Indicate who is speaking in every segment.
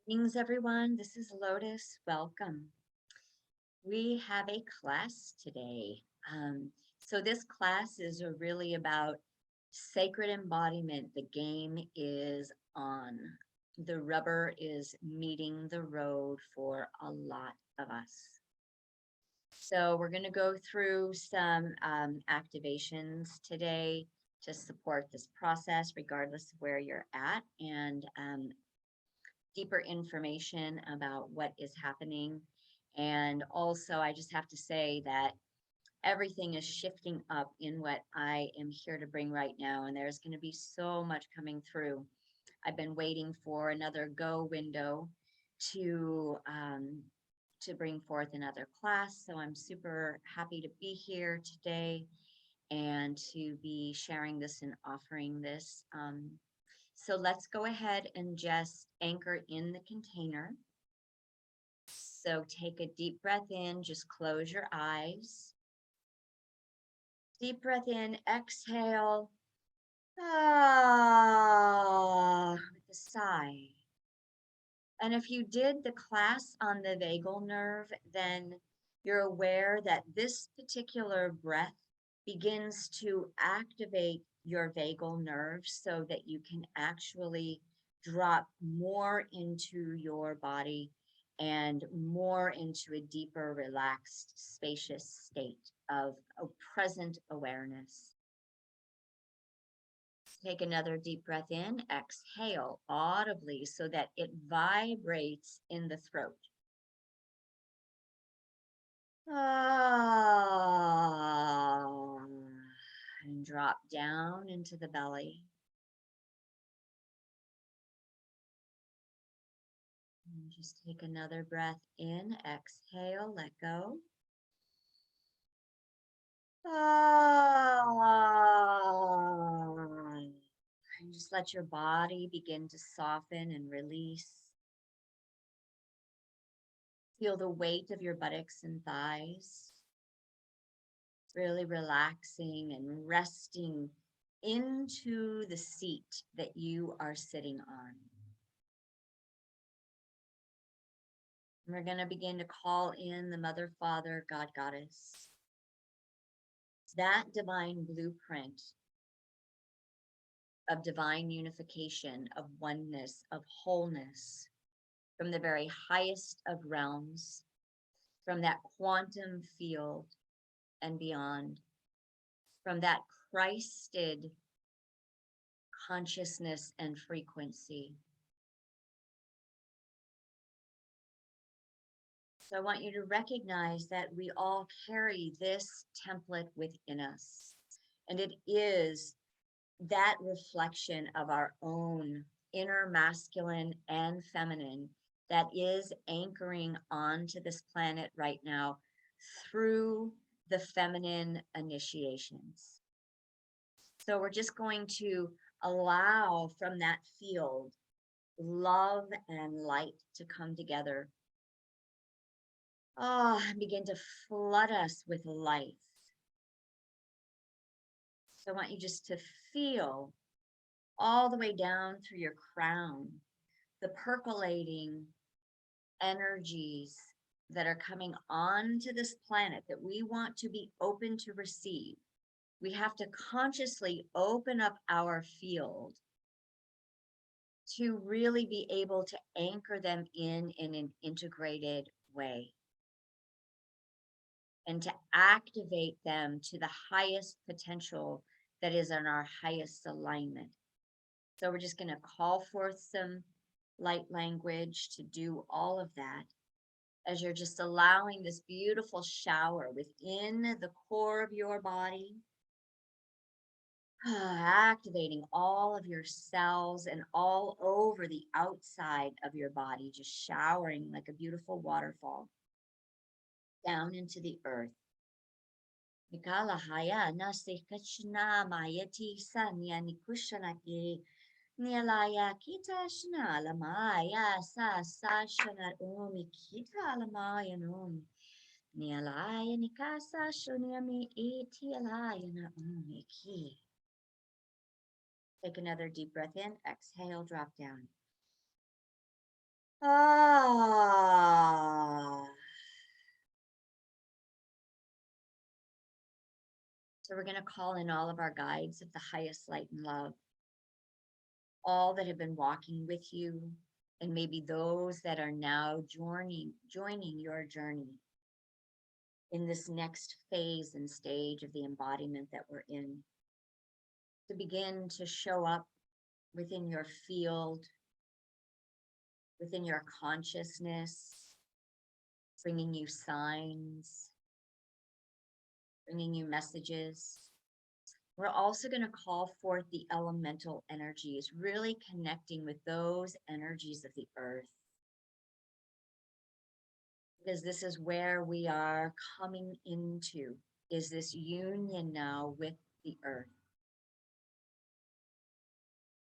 Speaker 1: Greetings, everyone. This is Lotus. Welcome. We have a class today. This class is really about sacred embodiment. The game is on. The rubber is meeting the road for a lot of us. So we're going to go through some activations today to support this process, regardless of where you're at, and deeper information about what is happening. And also, I just have to say that everything is shifting up in what I am here to bring right now. And there's going to be so much coming through. I've been waiting for another go window to bring forth another class. So I'm super happy to be here today and to be sharing this and offering this. So let's go ahead and just anchor in the container. So take a deep breath in, just close your eyes. Deep breath in, exhale. With a sigh. And if you did the class on the vagal nerve, then you're aware that this particular breath begins to activate your vagal nerve so that you can actually drop more into your body and more into a deeper, relaxed, spacious state of present awareness. Take another deep breath in, exhale audibly so that it vibrates in the throat. And drop down into the belly. And just take another breath in, exhale, let go. And just let your body begin to soften and release. Feel the weight of your buttocks and thighs. Really relaxing and resting into the seat that you are sitting on. And we're going to begin to call in the Mother, Father, God, Goddess. That divine blueprint of divine unification, of oneness, of wholeness, from the very highest of realms, from that quantum field and beyond, from that Christed consciousness and frequency. So I want you to recognize that we all carry this template within us. And it is that reflection of our own inner masculine and feminine that is anchoring onto this planet right now through the feminine initiations. So we're just going to allow from that field love and light to come together. Begin to flood us with life. So I want you just to feel all the way down through your crown, the percolating energies that are coming onto this planet that we want to be open to receive. We have to consciously open up our field to really be able to anchor them in an integrated way and to activate them to the highest potential that is in our highest alignment. So we're just going to call forth some light language to do all of that as you're just allowing this beautiful shower within the core of your body, activating all of your cells and all over the outside of your body, just showering like a beautiful waterfall down into the earth. Nikalahaya nasi kachna mayati sanya nikushanaki Nilaya kita shna lamaya sa shana kita lamaya num. Nilaya nikasa shuniami eti alaya na ki. Take another deep breath in, exhale, drop down. Ah. So we're going to call in all of our guides of the highest light and love, all that have been walking with you, and maybe those that are now joining your journey in this next phase and stage of the embodiment that we're in, to begin to show up within your field, within your consciousness, bringing you signs, bringing you messages. We're also going to call forth the elemental energies, really connecting with those energies of the earth. Because this is where we are coming into, is this union now with the earth.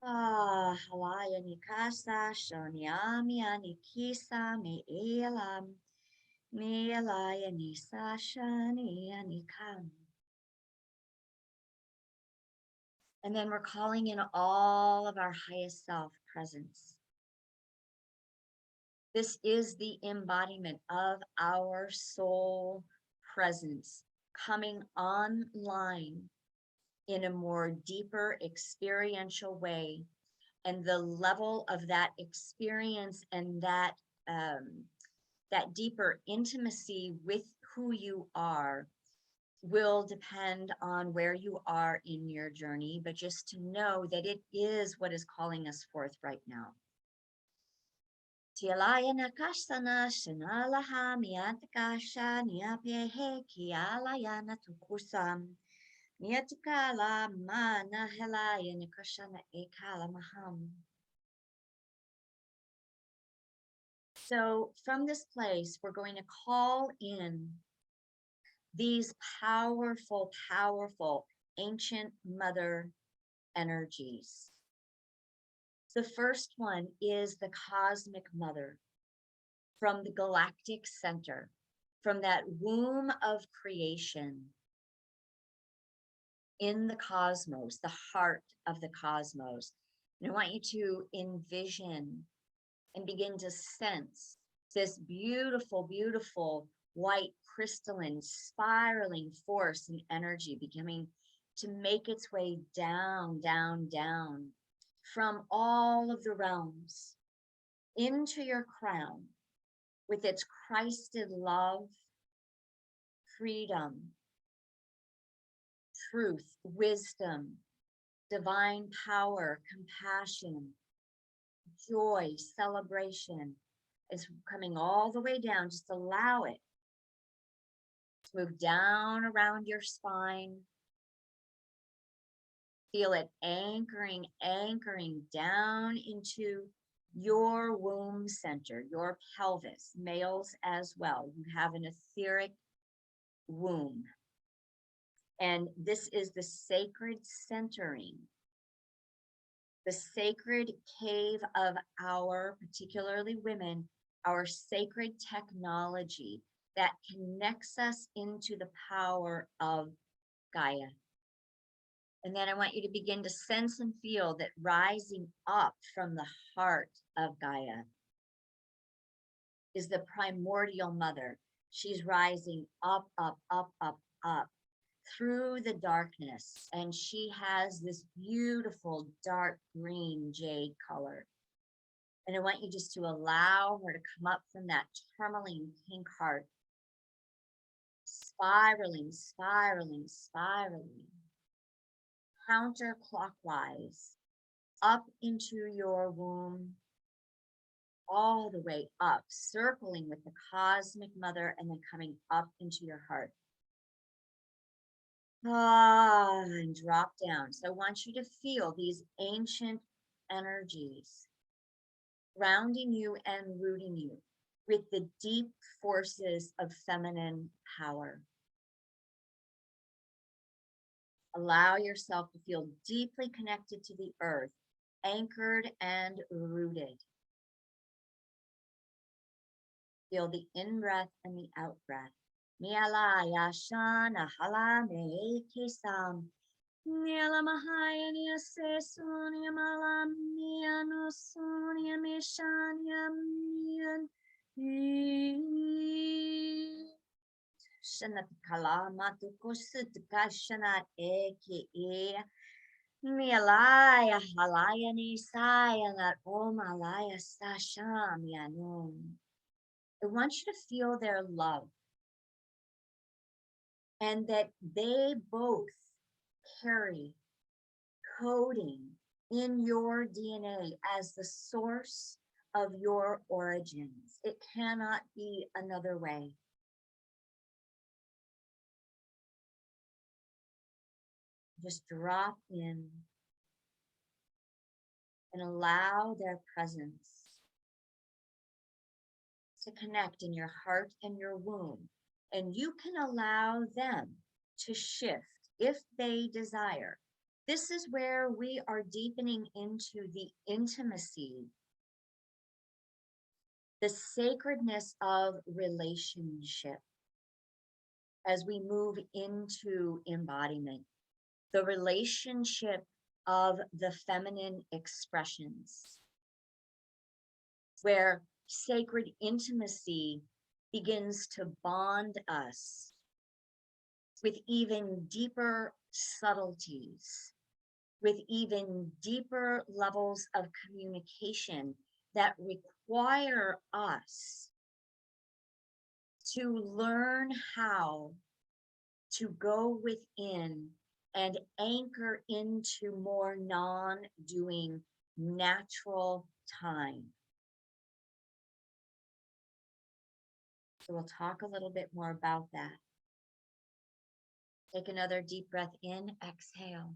Speaker 1: Ah, halaya nikasa, shonyami anikisa, me elam, me alaya nisa, shani anikam. And then we're calling in all of our highest self presence. This is the embodiment of our soul presence coming online in a more deeper experiential way. And the level of that experience and that deeper intimacy with who you are will depend on where you are in your journey, but just to know that it is what is calling us forth right now. Tialaya nakasana shanalaha miatakasha niapehe kialaya natukusam niatikala mana helaya nikashana ekala maham. So from this place, we're going to call in these powerful, powerful ancient mother energies. The first one is the cosmic mother from the galactic center, from that womb of creation in the cosmos, the heart of the cosmos. And I want you to envision and begin to sense this beautiful, beautiful white crystalline spiraling force and energy beginning to make its way down, down, down from all of the realms into your crown with its Christed love, freedom, truth, wisdom, divine power, compassion, joy, celebration. Is coming all the way down. Just allow it to move down around your spine. Feel it anchoring down into your womb center, your pelvis, males as well. You have an etheric womb. And this is the sacred centering, the sacred cave of our, particularly women, our sacred technology that connects us into the power of Gaia. And then I want you to begin to sense and feel that rising up from the heart of Gaia is the primordial mother. She's rising up, up, up, up, up through the darkness. And she has this beautiful dark green jade color. And I want you just to allow her to come up from that tourmaline pink heart, spiraling, spiraling, spiraling, counterclockwise, up into your womb, all the way up, circling with the cosmic mother, and then coming up into your heart. And drop down. So I want you to feel these ancient energies grounding you and rooting you with the deep forces of feminine power. Allow yourself to feel deeply connected to the earth, anchored and rooted. Feel the in-breath and the out-breath. Miala yashana hala me kisam. Miala mahaya niya se sunya malam niya no sunya mishanya Shanat kalamatu kusut kashanat eke e. Mialaya halaya nisaya lat omalaya sasham yanum. I want you to feel their love and that they both carry coding in your DNA as the source of your origins. It cannot be another way. Just drop in and allow their presence to connect in your heart and your womb. And you can allow them to shift if they desire. This is where we are deepening into the intimacy, the sacredness of relationship as we move into embodiment, the relationship of the feminine expressions, where sacred intimacy begins to bond us with even deeper subtleties, with even deeper levels of communication that require us to learn how to go within and anchor into more non-doing natural time. So we'll talk a little bit more about that. Take another deep breath in, exhale.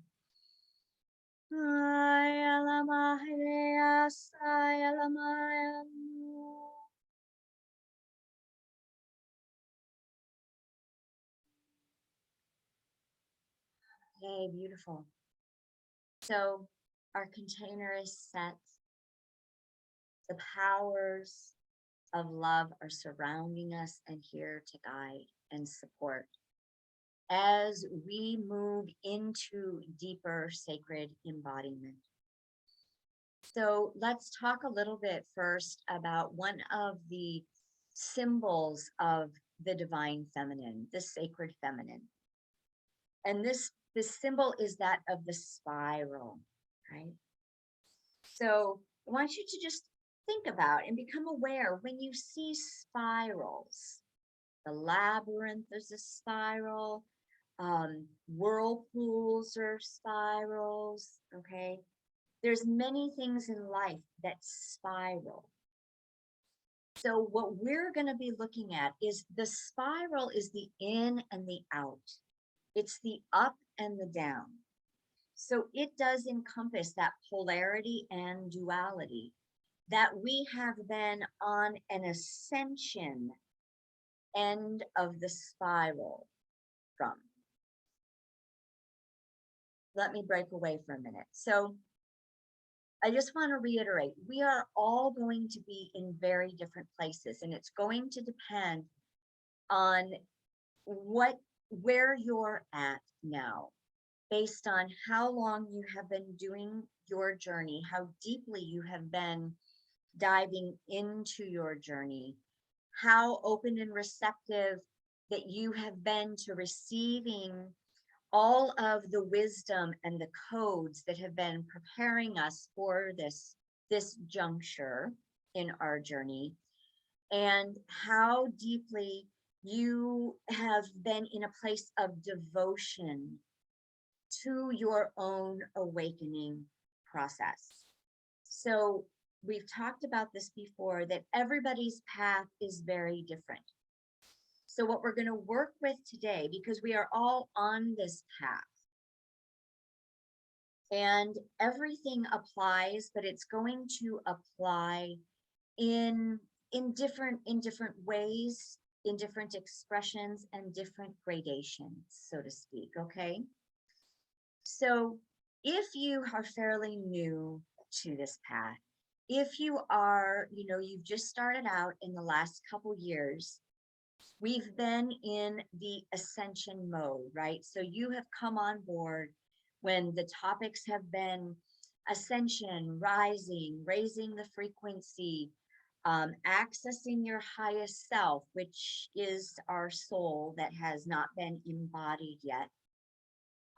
Speaker 1: Okay, beautiful. So our container is set. The powers of love are surrounding us and here to guide and support as we move into deeper sacred embodiment. So let's talk a little bit first about one of the symbols of the divine feminine, the sacred feminine. And this symbol is that of the spiral, right? So I want you to just think about and become aware when you see spirals. The labyrinth is a spiral. Whirlpools are spirals, okay? There's many things in life that spiral. So what we're going to be looking at is the spiral is the in and the out. It's the up and the down. So it does encompass that polarity and duality that we have been on an ascension end of the spiral from. Let me break away for a minute. So I just want to reiterate, we are all going to be in very different places, and it's going to depend on where you're at now, based on how long you have been doing your journey, how deeply you have been diving into your journey, how open and receptive that you have been to receiving all of the wisdom and the codes that have been preparing us for this juncture in our journey, and how deeply you have been in a place of devotion to your own awakening process. So we've talked about this before, that everybody's path is very different. So what we're going to work with today, because we are all on this path, and everything applies, but it's going to apply in different ways, in different expressions and different gradations, so to speak. Okay. So if you are fairly new to this path, if you are, you've just started out in the last couple years, we've been in the ascension mode, right? So you have come on board when the topics have been ascension, rising, raising the frequency, accessing your highest self, which is our soul that has not been embodied yet,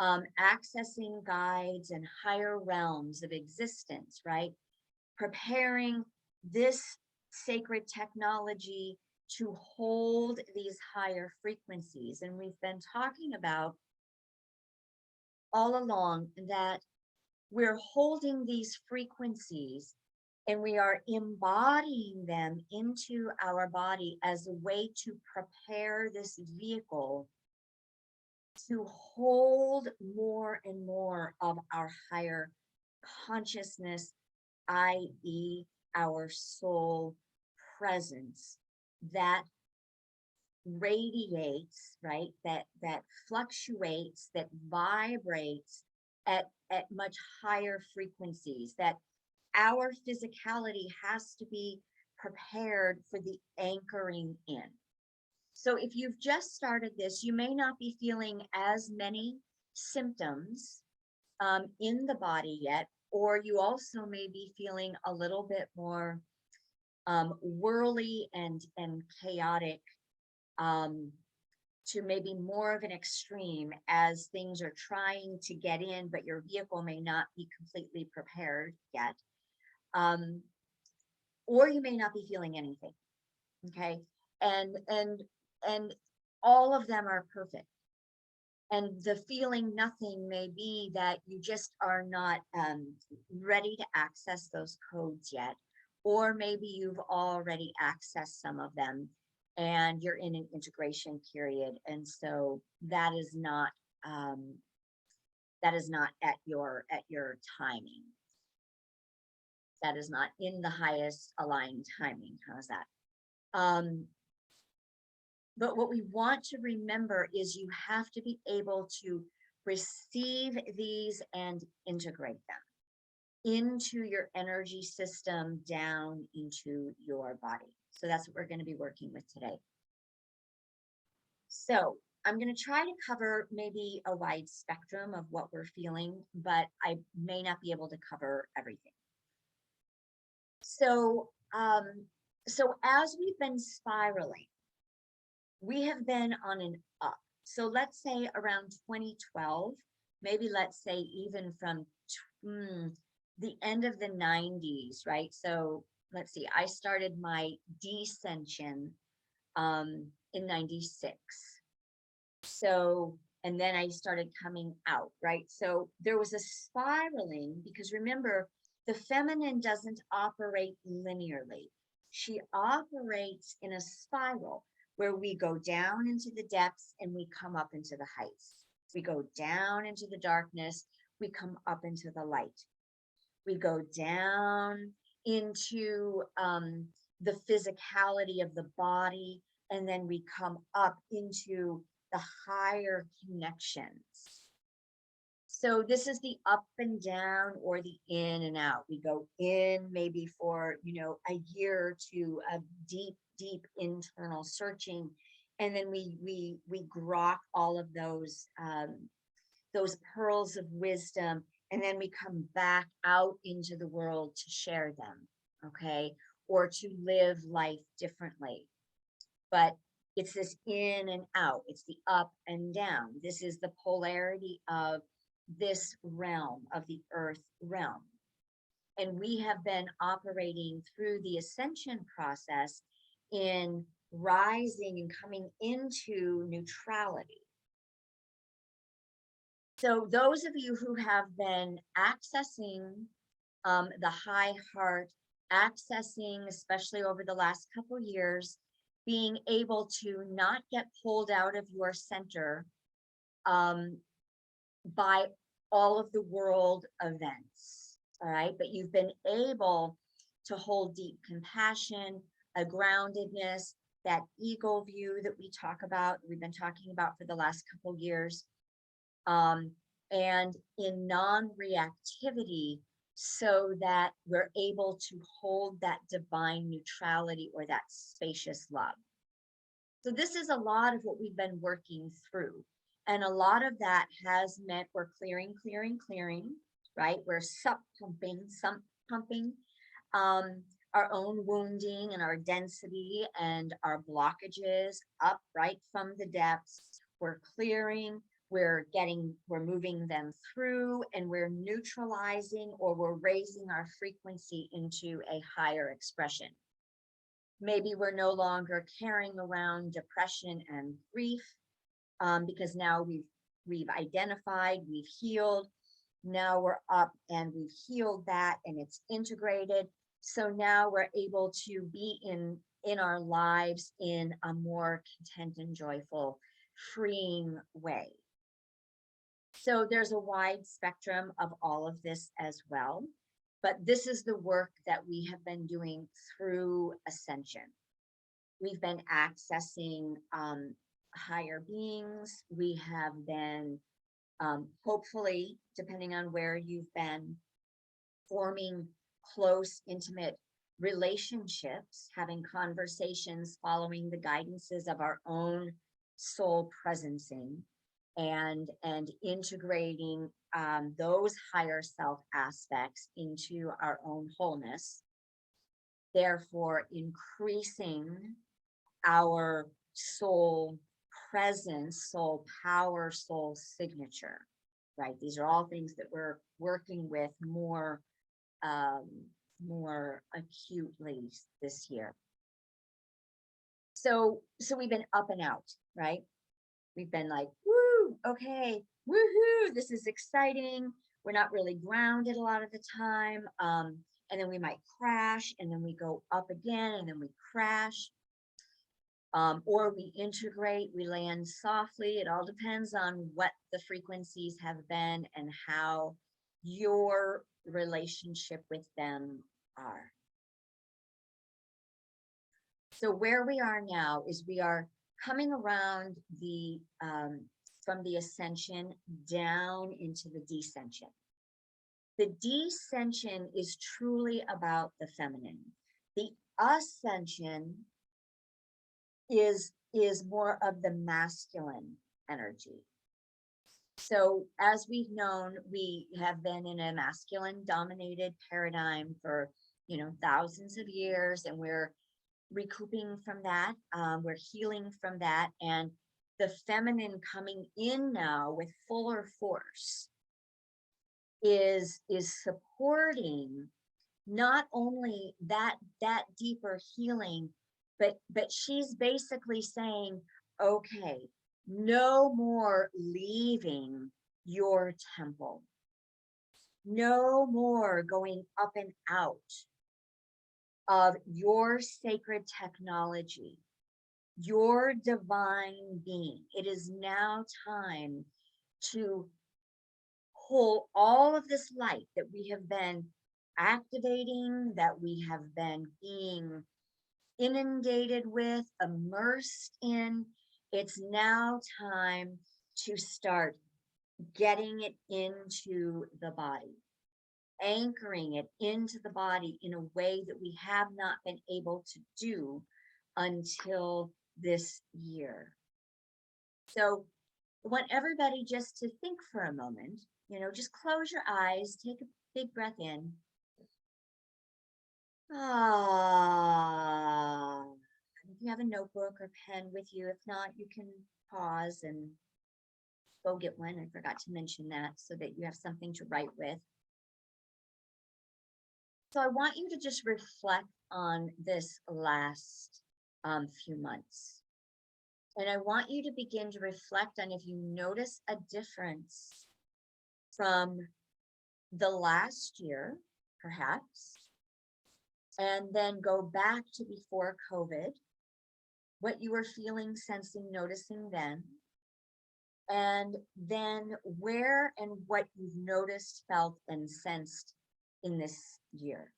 Speaker 1: accessing guides and higher realms of existence, right? Preparing this sacred technology to hold these higher frequencies. And we've been talking about all along that we're holding these frequencies and we are embodying them into our body as a way to prepare this vehicle to hold more and more of our higher consciousness, i.e., our soul presence that radiates, right? That fluctuates, that vibrates at much higher frequencies, that our physicality has to be prepared for the anchoring in. So if you've just started this, you may not be feeling as many symptoms in the body yet, or you also may be feeling a little bit more whirly and chaotic, to maybe more of an extreme as things are trying to get in, but your vehicle may not be completely prepared yet. Or you may not be feeling anything. Okay. And all of them are perfect. And the feeling nothing may be that you just are not ready to access those codes yet, or maybe you've already accessed some of them and you're in an integration period, and so that is not at your timing. That is not in the highest aligned timing. How's that? But what we want to remember is you have to be able to receive these and integrate them into your energy system, down into your body. So that's what we're going to be working with today. So I'm going to try to cover maybe a wide spectrum of what we're feeling, but I may not be able to cover everything. So, so as we've been spiraling, we have been on an up. So let's say around 2012, maybe let's say even from the end of the 90s, right? So let's see, I started my Descension in 96. So, and then I started coming out, right? So there was a spiraling, because remember, the feminine doesn't operate linearly. She operates in a spiral where we go down into the depths and we come up into the heights. We go down into the darkness, we come up into the light. We go down into the physicality of the body, and then we come up into the higher connections. So this is the up and down, or the in and out. We go in maybe for, a year or two of deep internal searching, and then we grok all of those pearls of wisdom, and then we come back out into the world to share them, okay, or to live life differently. But it's this in and out, it's the up and down. This is the polarity of this realm, of the earth realm. And we have been operating through the ascension process in rising and coming into neutrality. So those of you who have been accessing the high heart, accessing, especially over the last couple years, being able to not get pulled out of your center by all of the world events, all right? But you've been able to hold deep compassion, a groundedness, that ego view that we talk about, we've been talking about for the last couple years, and in non-reactivity, so that we're able to hold that divine neutrality, or that spacious love. So this is a lot of what we've been working through. And a lot of that has meant we're clearing, right? We're sump pumping. our own wounding and our density and our blockages up right from the depths. We're clearing, we're moving them through, and we're neutralizing, or we're raising our frequency into a higher expression. Maybe we're no longer carrying around depression and grief, because now we've identified, we've healed. Now we're up and we've healed that, and it's integrated. So now we're able to be in our lives in a more content and joyful, freeing way. So there's a wide spectrum of all of this as well. But this is the work that we have been doing through Ascension. We've been accessing higher beings. We have been, hopefully, depending on where you've been, forming close, intimate relationships, having conversations, following the guidances of our own soul presencing, and integrating those higher self aspects into our own wholeness, therefore increasing our soul presence, soul power, soul signature, right? These are all things that we're working with more acutely this year. So we've been up and out, right? We've been like, woo, okay, woohoo, this is exciting. We're not really grounded a lot of the time. And then we might crash, and then we go up again, and then we crash. Or we integrate, we land softly. It all depends on what the frequencies have been and how your relationship with them are. So where we are now is we are coming around the from the ascension down into the descension. The descension is truly about the feminine. The ascension is more of the masculine energy. So as we've known, we have been in a masculine dominated paradigm for thousands of years, and we're recouping from that. We're healing from that, and the feminine coming in now with fuller force is supporting not only that deeper healing, but she's basically saying, okay, no more leaving your temple, no more going up and out of your sacred technology, your divine being. It is now time to pull all of this light that we have been activating, that we have been being inundated with, immersed in. It's now time to start getting it into the body, anchoring it into the body in a way that we have not been able to do until this year. So I want everybody just to think for a moment, just close your eyes, take a big breath in. If you have a notebook or pen with you, if not, you can pause and go get one. I forgot to mention that, so that you have something to write with. So I want you to just reflect on this last few months. And I want you to begin to reflect on if you notice a difference from the last year, perhaps, and then go back to before COVID, what you were feeling, sensing, noticing then, and then where and what you've noticed, felt, and sensed in this year.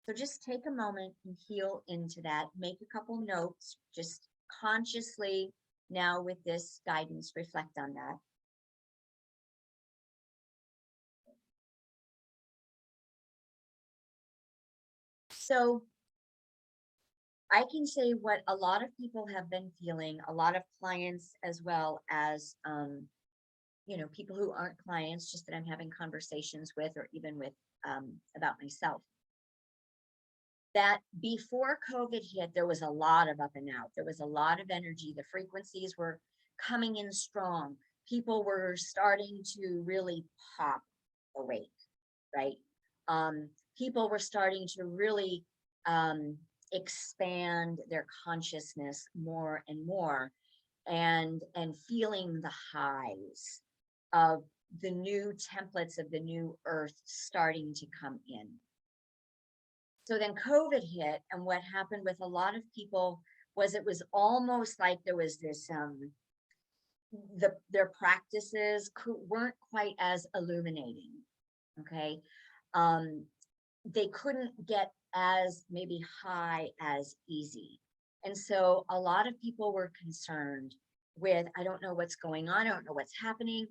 Speaker 1: So just take a moment and heal into that. Make a couple notes, just consciously now with this guidance, reflect on that. So I can say what a lot of people have been feeling, a lot of clients, as well as, people who aren't clients, just that I'm having conversations with, or even with about myself. that before COVID hit, there was a lot of up and out. There was a lot of energy. The frequencies were coming in strong. People were starting to really pop awake, right? People were starting to really expand their consciousness more and more, and feeling the highs of the new templates of the new earth starting to come in. So then COVID hit, and what happened with a lot of people was it was almost like there was this their practices weren't quite as illuminating. Okay. They couldn't get as maybe high as easy. And so a lot of people were concerned with, I don't know what's going on. I don't know what's happening.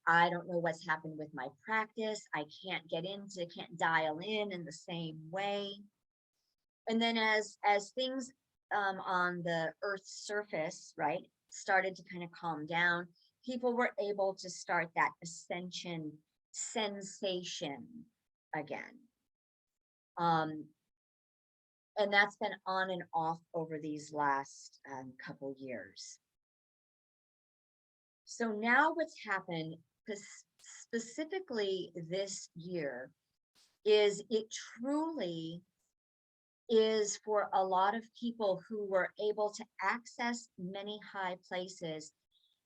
Speaker 1: I don't know what's happened with my practice. I can't dial in the same way. And then as things on the Earth's surface, right, started to kind of calm down, people were able to start that ascension sensation again. And that's been on and off over these last couple years. So now what's happened specifically this year is it truly is for a lot of people who were able to access many high places,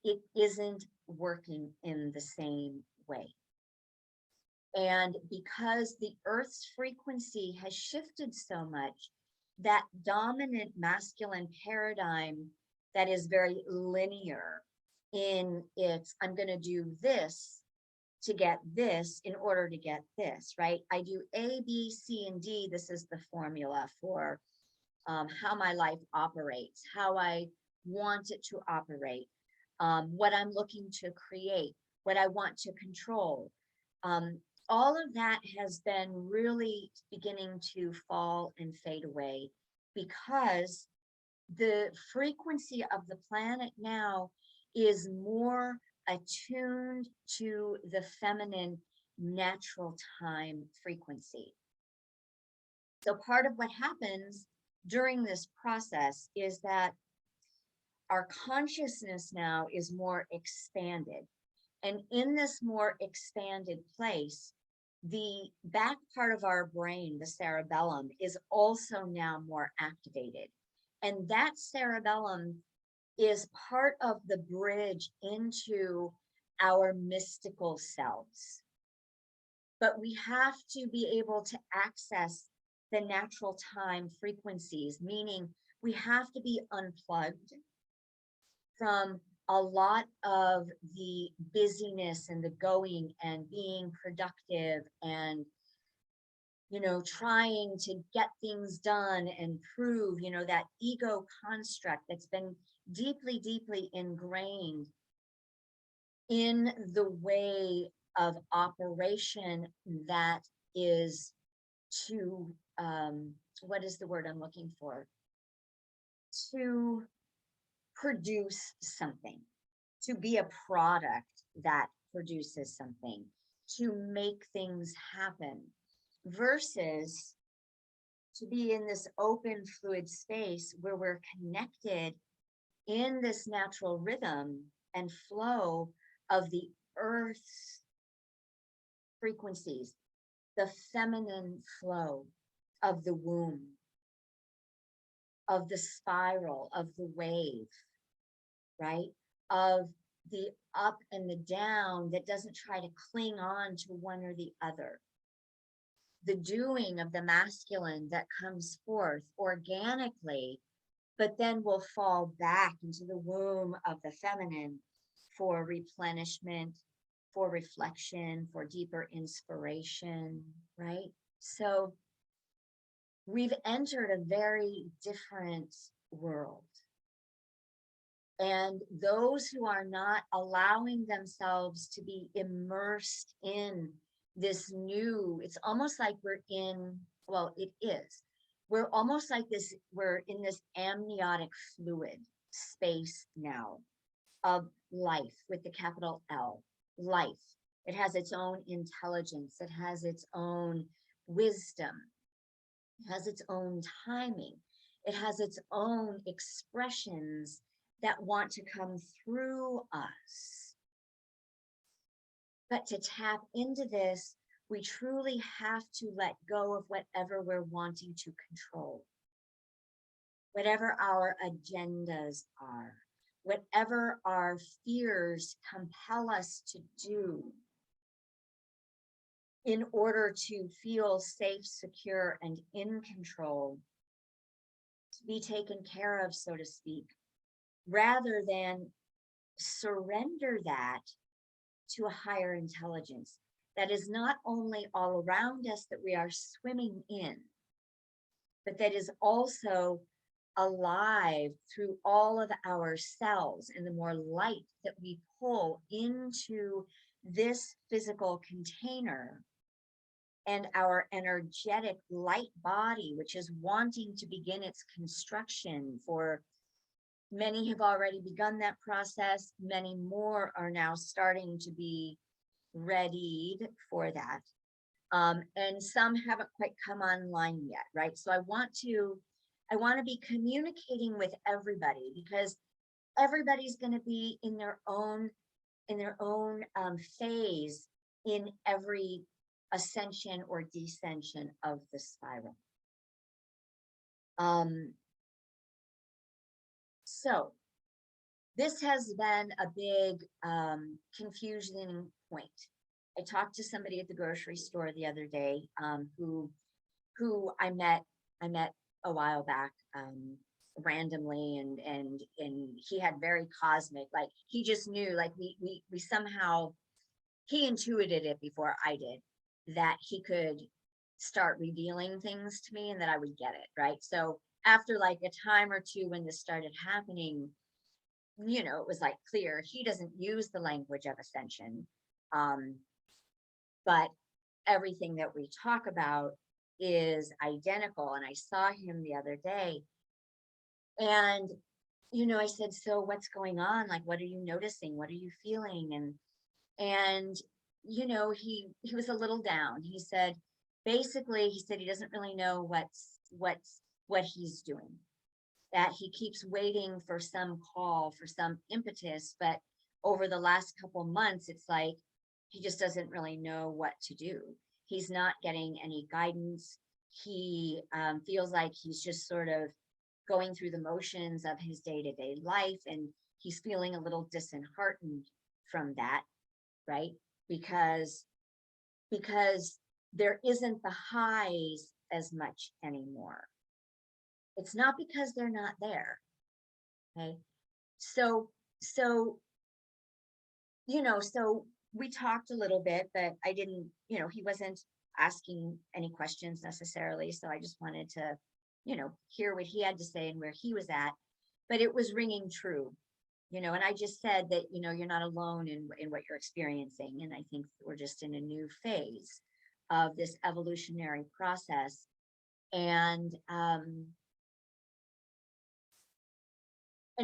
Speaker 1: it isn't working in the same way. And because the Earth's frequency has shifted so much, that dominant masculine paradigm that is very linear in its, I'm going to do this to get this in order to get this, right? I do A, B, C, and D. This is the formula for how my life operates, how I want it to operate, what I'm looking to create, what I want to control. All of that has been really beginning to fall and fade away because the frequency of the planet now is more attuned to the feminine natural time frequency. So part of what happens during this process is that our consciousness now is more expanded. And in this more expanded place, the back part of our brain, the cerebellum, is also now more activated. And that cerebellum is part of the bridge into our mystical selves. But we have to be able to access the natural time frequencies, meaning we have to be unplugged from a lot of the busyness and the going and being productive and, trying to get things done and prove, that ego construct that's been deeply, deeply ingrained in the way of operation that is to, what is the word I'm looking for? To produce something, to be a product that produces something, to make things happen, versus to be in this open, fluid space where we're connected in this natural rhythm and flow of the Earth's frequencies, the feminine flow of the womb, of the spiral, of the wave, right? Of the up and the down that doesn't try to cling on to one or the other. The doing of the masculine that comes forth organically, but then will fall back into the womb of the feminine for replenishment, for reflection, for deeper inspiration, right? So we've entered a very different world. And those who are not allowing themselves to be immersed in this new, it's almost like we're in, well, it is. We're almost like this, we're in this amniotic fluid space now of life with the capital L, life. It has its own intelligence. It has its own wisdom. It has its own timing. It has its own expressions that want to come through us. But to tap into this, we truly have to let go of whatever we're wanting to control, whatever our agendas are, whatever our fears compel us to do in order to feel safe, secure, and in control, to be taken care of, so to speak, rather than surrender that to a higher intelligence that is not only all around us that we are swimming in, but that is also alive through all of our cells. And the more light that we pull into this physical container and our energetic light body, which is wanting to begin its construction, for many have already begun that process, many more are now starting to be readied for that. And some haven't quite come online yet, right? So I want to be communicating with everybody, because everybody's going to be in their own phase in every ascension or descension of the spiral. So this has been a big confusion point. I talked to somebody at the grocery store the other day, who I met a while back, randomly, and he had very cosmic, like he just knew, like we somehow, he intuited it before I did, that he could start revealing things to me and that I would get it, right? So after like a time or two when this started happening, you know, it was like clear he doesn't use the language of ascension, but everything that we talk about is identical. And I saw him the other day, and you know, I said, so what's going on? Like, what are you noticing? What are you feeling? And you know, he was a little down. He said, basically, he said he doesn't really know what he's doing, that he keeps waiting for some call, for some impetus, but over the last couple months, it's like he just doesn't really know what to do. He's not getting any guidance. He feels like he's just sort of going through the motions of his day-to-day life, and he's feeling a little disheartened from that, right? Because there isn't the highs as much anymore. It's not because they're not there. Okay. So you know, so we talked a little bit, but I didn't, you know, he wasn't asking any questions necessarily. So I just wanted to, you know, hear what he had to say and where he was at. But it was ringing true, you know, and I just said that, you know, you're not alone in what you're experiencing. And I think we're just in a new phase of this evolutionary process. And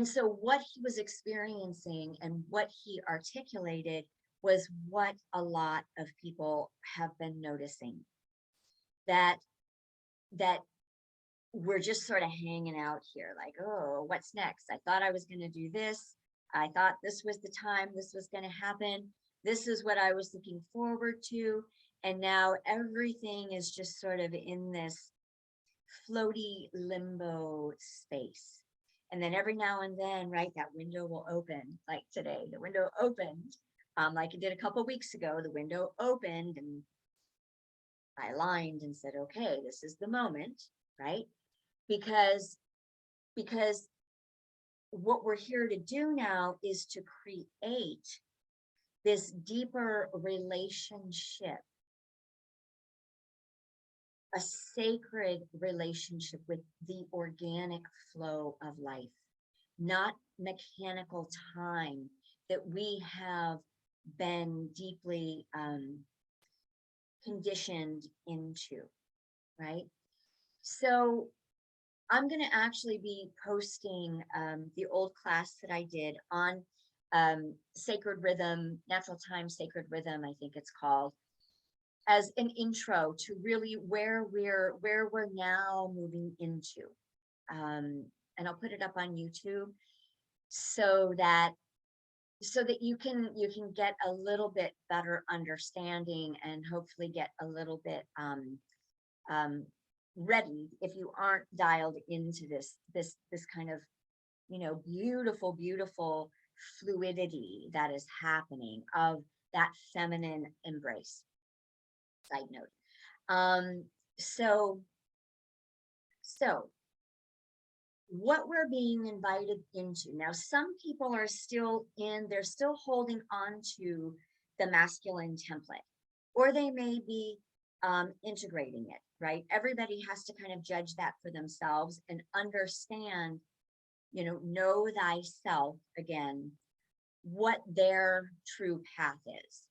Speaker 1: so what he was experiencing and what he articulated was what a lot of people have been noticing, that we're just sort of hanging out here like, oh, what's next? I thought I was going to do this. I thought this was the time this was going to happen. This is what I was looking forward to. And now everything is just sort of in this floaty limbo space. And then every now and then, right, that window will open. Like today, the window opened, like it did a couple weeks ago. The window opened, and I aligned and said, okay, this is the moment, right? Because what we're here to do now is to create this deeper relationship, a sacred relationship with the organic flow of life, not mechanical time that we have been deeply conditioned into, right? So I'm going to actually be posting the old class that I did on sacred rhythm, natural time, sacred rhythm, I think it's called. as an intro to really where we're now moving into. And I'll put it up on YouTube so that you can get a little bit better understanding and hopefully get a little bit um, ready if you aren't dialed into this kind of beautiful fluidity that is happening of that feminine embrace. Side note. Um, so so what we're being invited into now, some people are still they're still holding on to the masculine template, or they may be integrating it, right? Everybody has to kind of judge that for themselves and understand, know thyself again, what their true path is.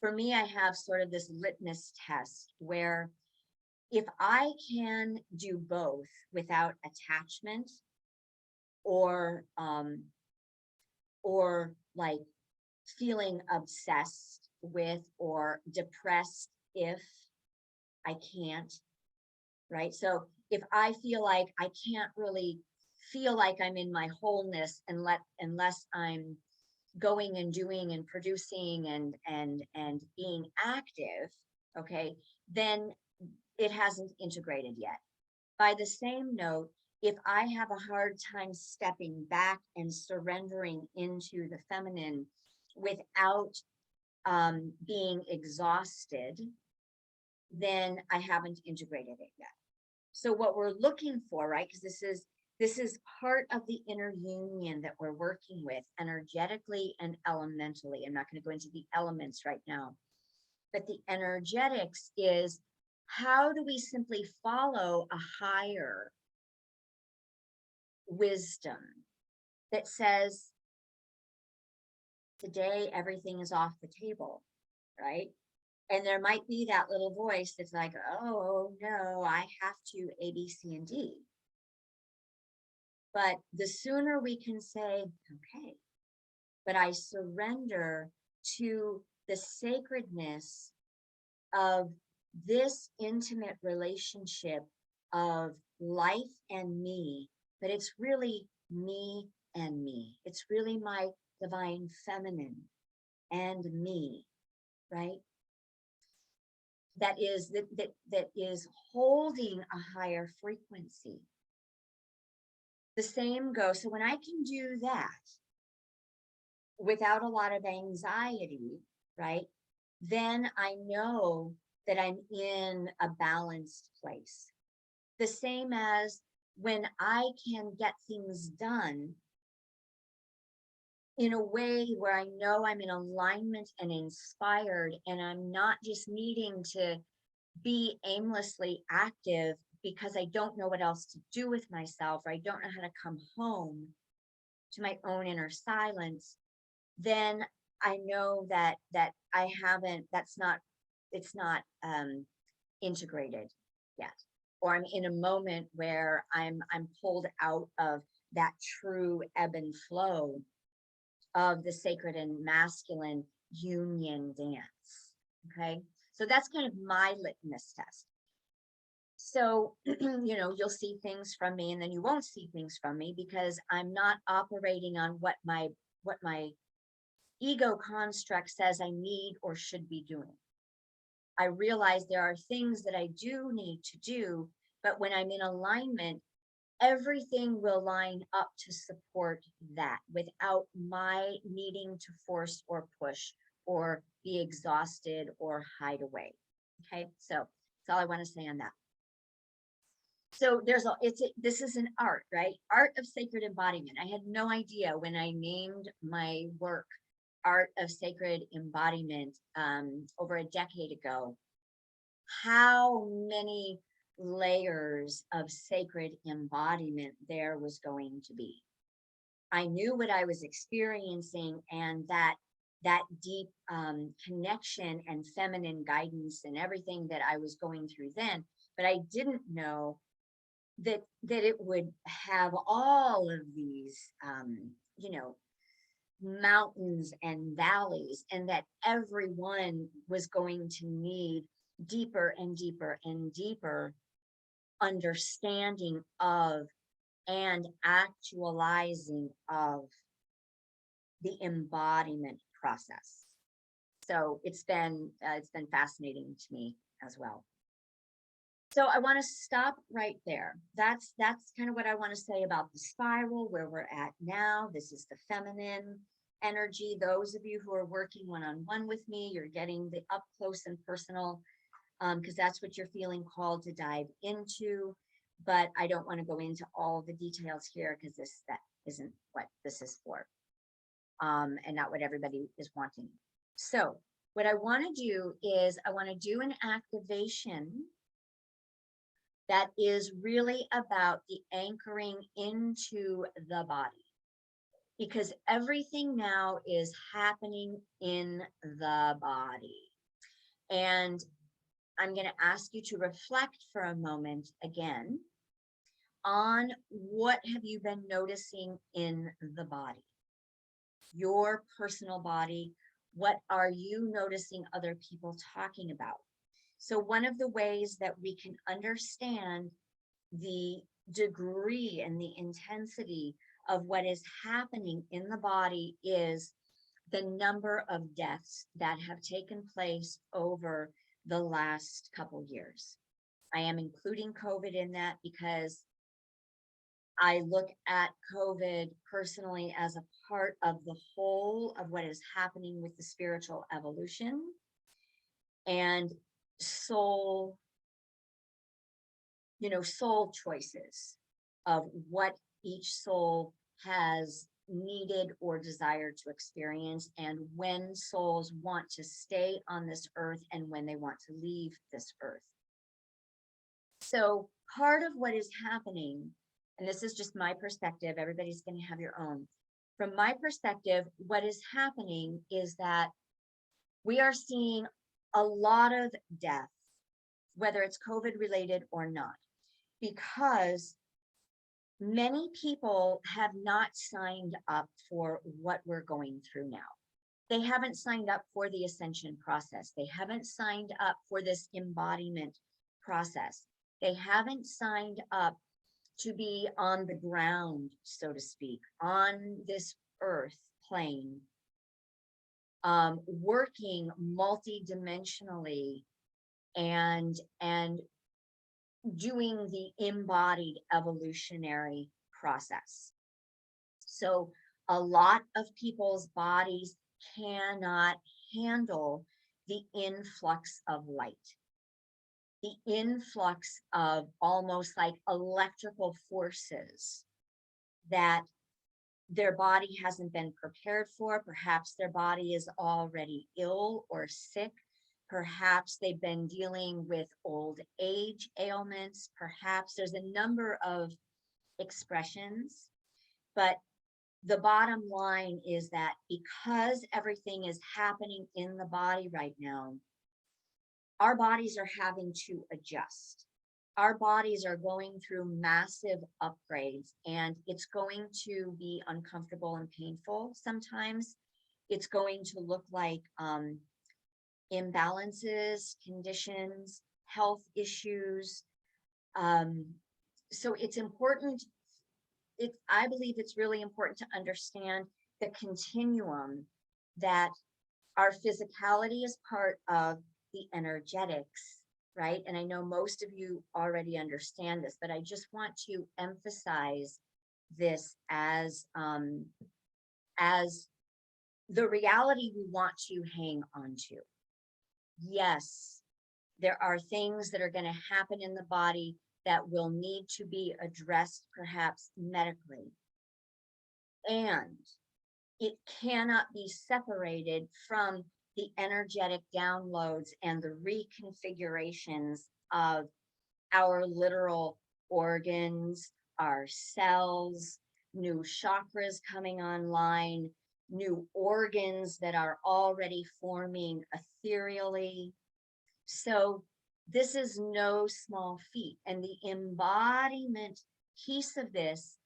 Speaker 1: For me, I have sort of this litmus test where if I can do both without attachment or like feeling obsessed with or depressed if I can't, right? So if I feel like I can't really feel like I'm in my wholeness unless I'm going and doing and producing and being active, okay, then it hasn't integrated yet. By the same note, if I have a hard time stepping back and surrendering into the feminine without being exhausted, then I haven't integrated it yet. So what we're looking for, right? Because this is part of the inner union that we're working with energetically and elementally. I'm not going to go into the elements right now, but the energetics is, how do we simply follow a higher wisdom that says, today everything is off the table, right? And there might be that little voice that's like, oh no, I have to A, B, C, and D. But the sooner we can say, okay, but I surrender to the sacredness of this intimate relationship of life and me, but it's really me and me. It's really my divine feminine and me, right? That is holding a higher frequency. The same goes. So when I can do that without a lot of anxiety, right, then I know that I'm in a balanced place. The same as when I can get things done in a way where I know I'm in alignment and inspired, and I'm not just needing to be aimlessly active because I don't know what else to do with myself, or I don't know how to come home to my own inner silence, then I know that I haven't, it's not integrated yet. Or I'm in a moment where I'm pulled out of that true ebb and flow of the sacred and masculine union dance. Okay. So that's kind of my litmus test. So, you'll see things from me and then you won't see things from me because I'm not operating on what my ego construct says I need or should be doing. I realize there are things that I do need to do, but when I'm in alignment, everything will line up to support that without my needing to force or push or be exhausted or hide away. Okay, so that's all I want to say on that. So this is an art, right? Art of sacred embodiment. I had no idea when I named my work Art of Sacred Embodiment over a decade ago, how many layers of sacred embodiment there was going to be. I knew what I was experiencing and that deep connection and feminine guidance and everything that I was going through then, but I didn't know that it would have all of these, mountains and valleys, and that everyone was going to need, deeper and deeper and deeper understanding of and actualizing of the embodiment process. So it's been fascinating to me as well. So I want to stop right there. That's kind of what I want to say about the spiral, where we're at now. This is the feminine energy. Those of you who are working one-on-one with me, you're getting the up close and personal, because that's what you're feeling called to dive into. But I don't want to go into all the details here because that isn't what this is for, and not what everybody is wanting. So what I want to do is I want to do an activation that is really about the anchoring into the body, because everything now is happening in the body. And I'm going to ask you to reflect for a moment again on what have you been noticing in the body, your personal body. What are you noticing other people talking about? So one of the ways that we can understand the degree and the intensity of what is happening in the body is the number of deaths that have taken place over the last couple years. I am including COVID in that because I look at COVID personally as a part of the whole of what is happening with the spiritual evolution and soul, soul choices of what each soul has needed or desired to experience, and when souls want to stay on this earth and when they want to leave this earth. So part of what is happening, and this is just my perspective, everybody's going to have your own. From my perspective, what is happening is that we are seeing a lot of death, whether it's COVID related or not, because many people have not signed up for what we're going through now. They haven't signed up for the ascension process. They haven't signed up for this embodiment process. They haven't signed up to be on the ground, so to speak, on this earth plane, working multidimensionally and doing the embodied evolutionary process. So a lot of people's bodies cannot handle the influx of light, the influx of almost like electrical forces that their body hasn't been prepared for. Perhaps their body is already ill or sick. Perhaps they've been dealing with old age ailments. Perhaps there's a number of expressions, but the bottom line is that because everything is happening in the body right now, our bodies are having to adjust. Our bodies are going through massive upgrades, and it's going to be uncomfortable and painful sometimes. It's going to look like imbalances, conditions, health issues. So it's important. I believe it's really important to understand the continuum that our physicality is part of the energetics, right? And I know most of you already understand this, but I just want to emphasize this as the reality we want to hang on to. Yes, there are things that are going to happen in the body that will need to be addressed, perhaps medically. And it cannot be separated from the energetic downloads and the reconfigurations of our literal organs, our cells, new chakras coming online, new organs that are already forming ethereally. So this is no small feat. And the embodiment piece of this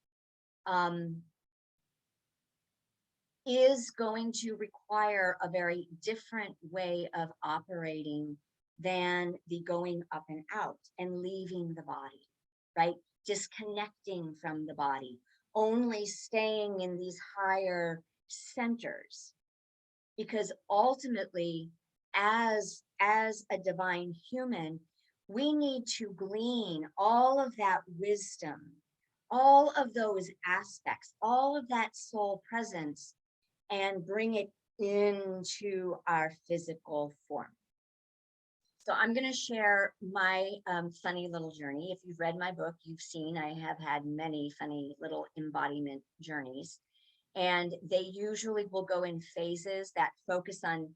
Speaker 1: is going to require a very different way of operating than the going up and out and leaving the body, right? Disconnecting from the body, only staying in these higher centers. Because ultimately, as a divine human, we need to glean all of that wisdom, all of those aspects, all of that soul presence, and bring it into our physical form. So I'm going to share my funny little journey. If you've read my book, you've seen I have had many funny little embodiment journeys. And they usually will go in phases that focus on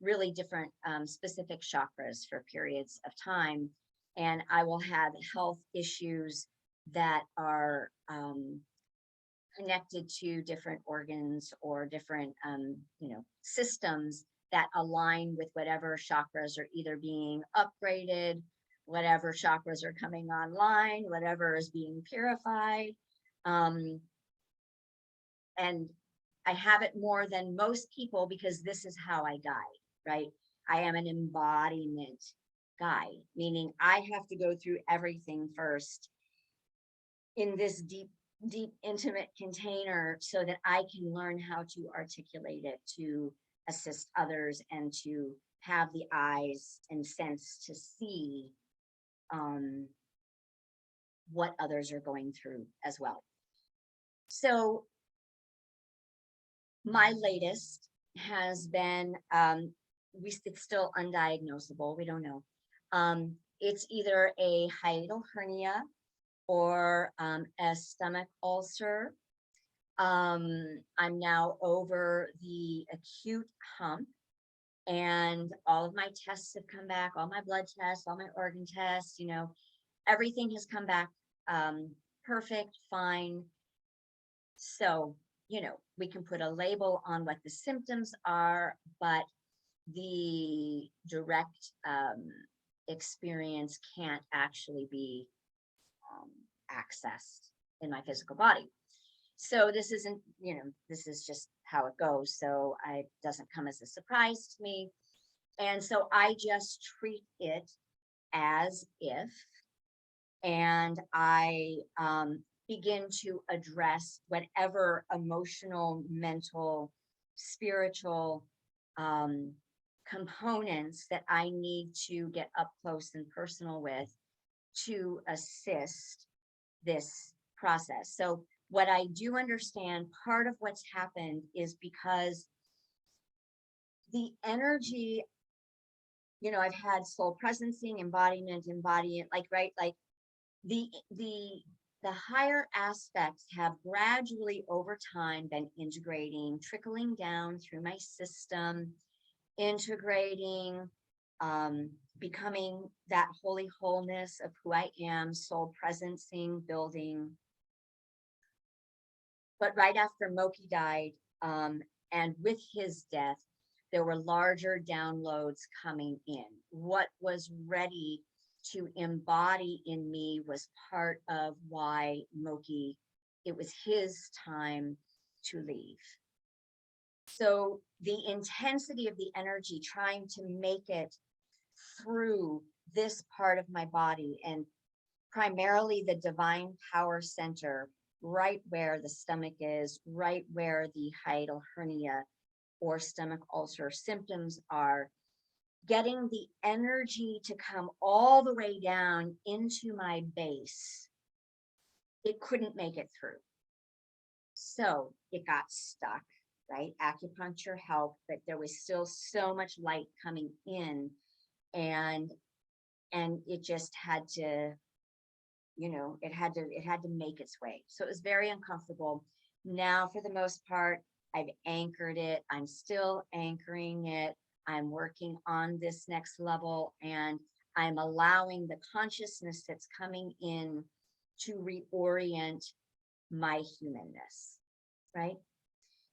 Speaker 1: really different specific chakras for periods of time. And I will have health issues that are connected to different organs or different, systems that align with whatever chakras are either being upgraded, whatever chakras are coming online, whatever is being purified. Um, and I have it more than most people because this is how I guide, right? I am an embodiment guide, meaning I have to go through everything first in this deep, intimate container so that I can learn how to articulate it to assist others and to have the eyes and sense to see what others are going through as well. So my latest has been, it's still undiagnosable. We don't know. It's either a hiatal hernia or a stomach ulcer. I'm now over the acute hump, and all of my tests have come back, all my blood tests, all my organ tests, everything has come back perfect, fine. So, we can put a label on what the symptoms are, but the direct experience can't actually be accessed in my physical body. So this isn't, this is just how it goes. So it doesn't come as a surprise to me. And so I just treat it as if, and I begin to address whatever emotional, mental, spiritual components that I need to get up close and personal with to assist this process. So what I do understand, part of what's happened is because the energy, I've had soul presencing, embodiment, like the higher aspects have gradually over time been integrating, trickling down through my system, integrating, becoming that holy wholeness of who I am, soul presencing, building. But right after Moki died, and with his death, there were larger downloads coming in. What was ready to embody in me was part of why Moki, it was his time to leave. So the intensity of the energy trying to make it through this part of my body, and primarily the divine power center, right where the stomach is, right where the hiatal hernia or stomach ulcer symptoms are, getting the energy to come all the way down into my base, it couldn't make it through. So it got stuck, right? Acupuncture helped, but there was still so much light coming in, and it just had to, it had to make its way. So it was very uncomfortable. Now, for the most part, I've anchored it. I'm still anchoring it. I'm working on this next level, and I'm allowing the consciousness that's coming in to reorient my humanness, right?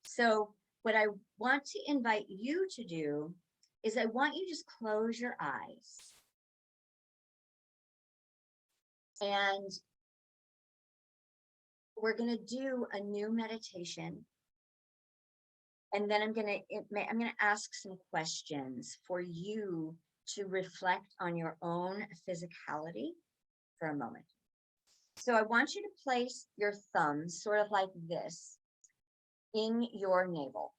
Speaker 1: So what I want to invite you to do is I want you to just close your eyes, and we're going to do a new meditation. And then I'm going to ask some questions for you to reflect on your own physicality for a moment. So I want you to place your thumbs sort of like this in your navel.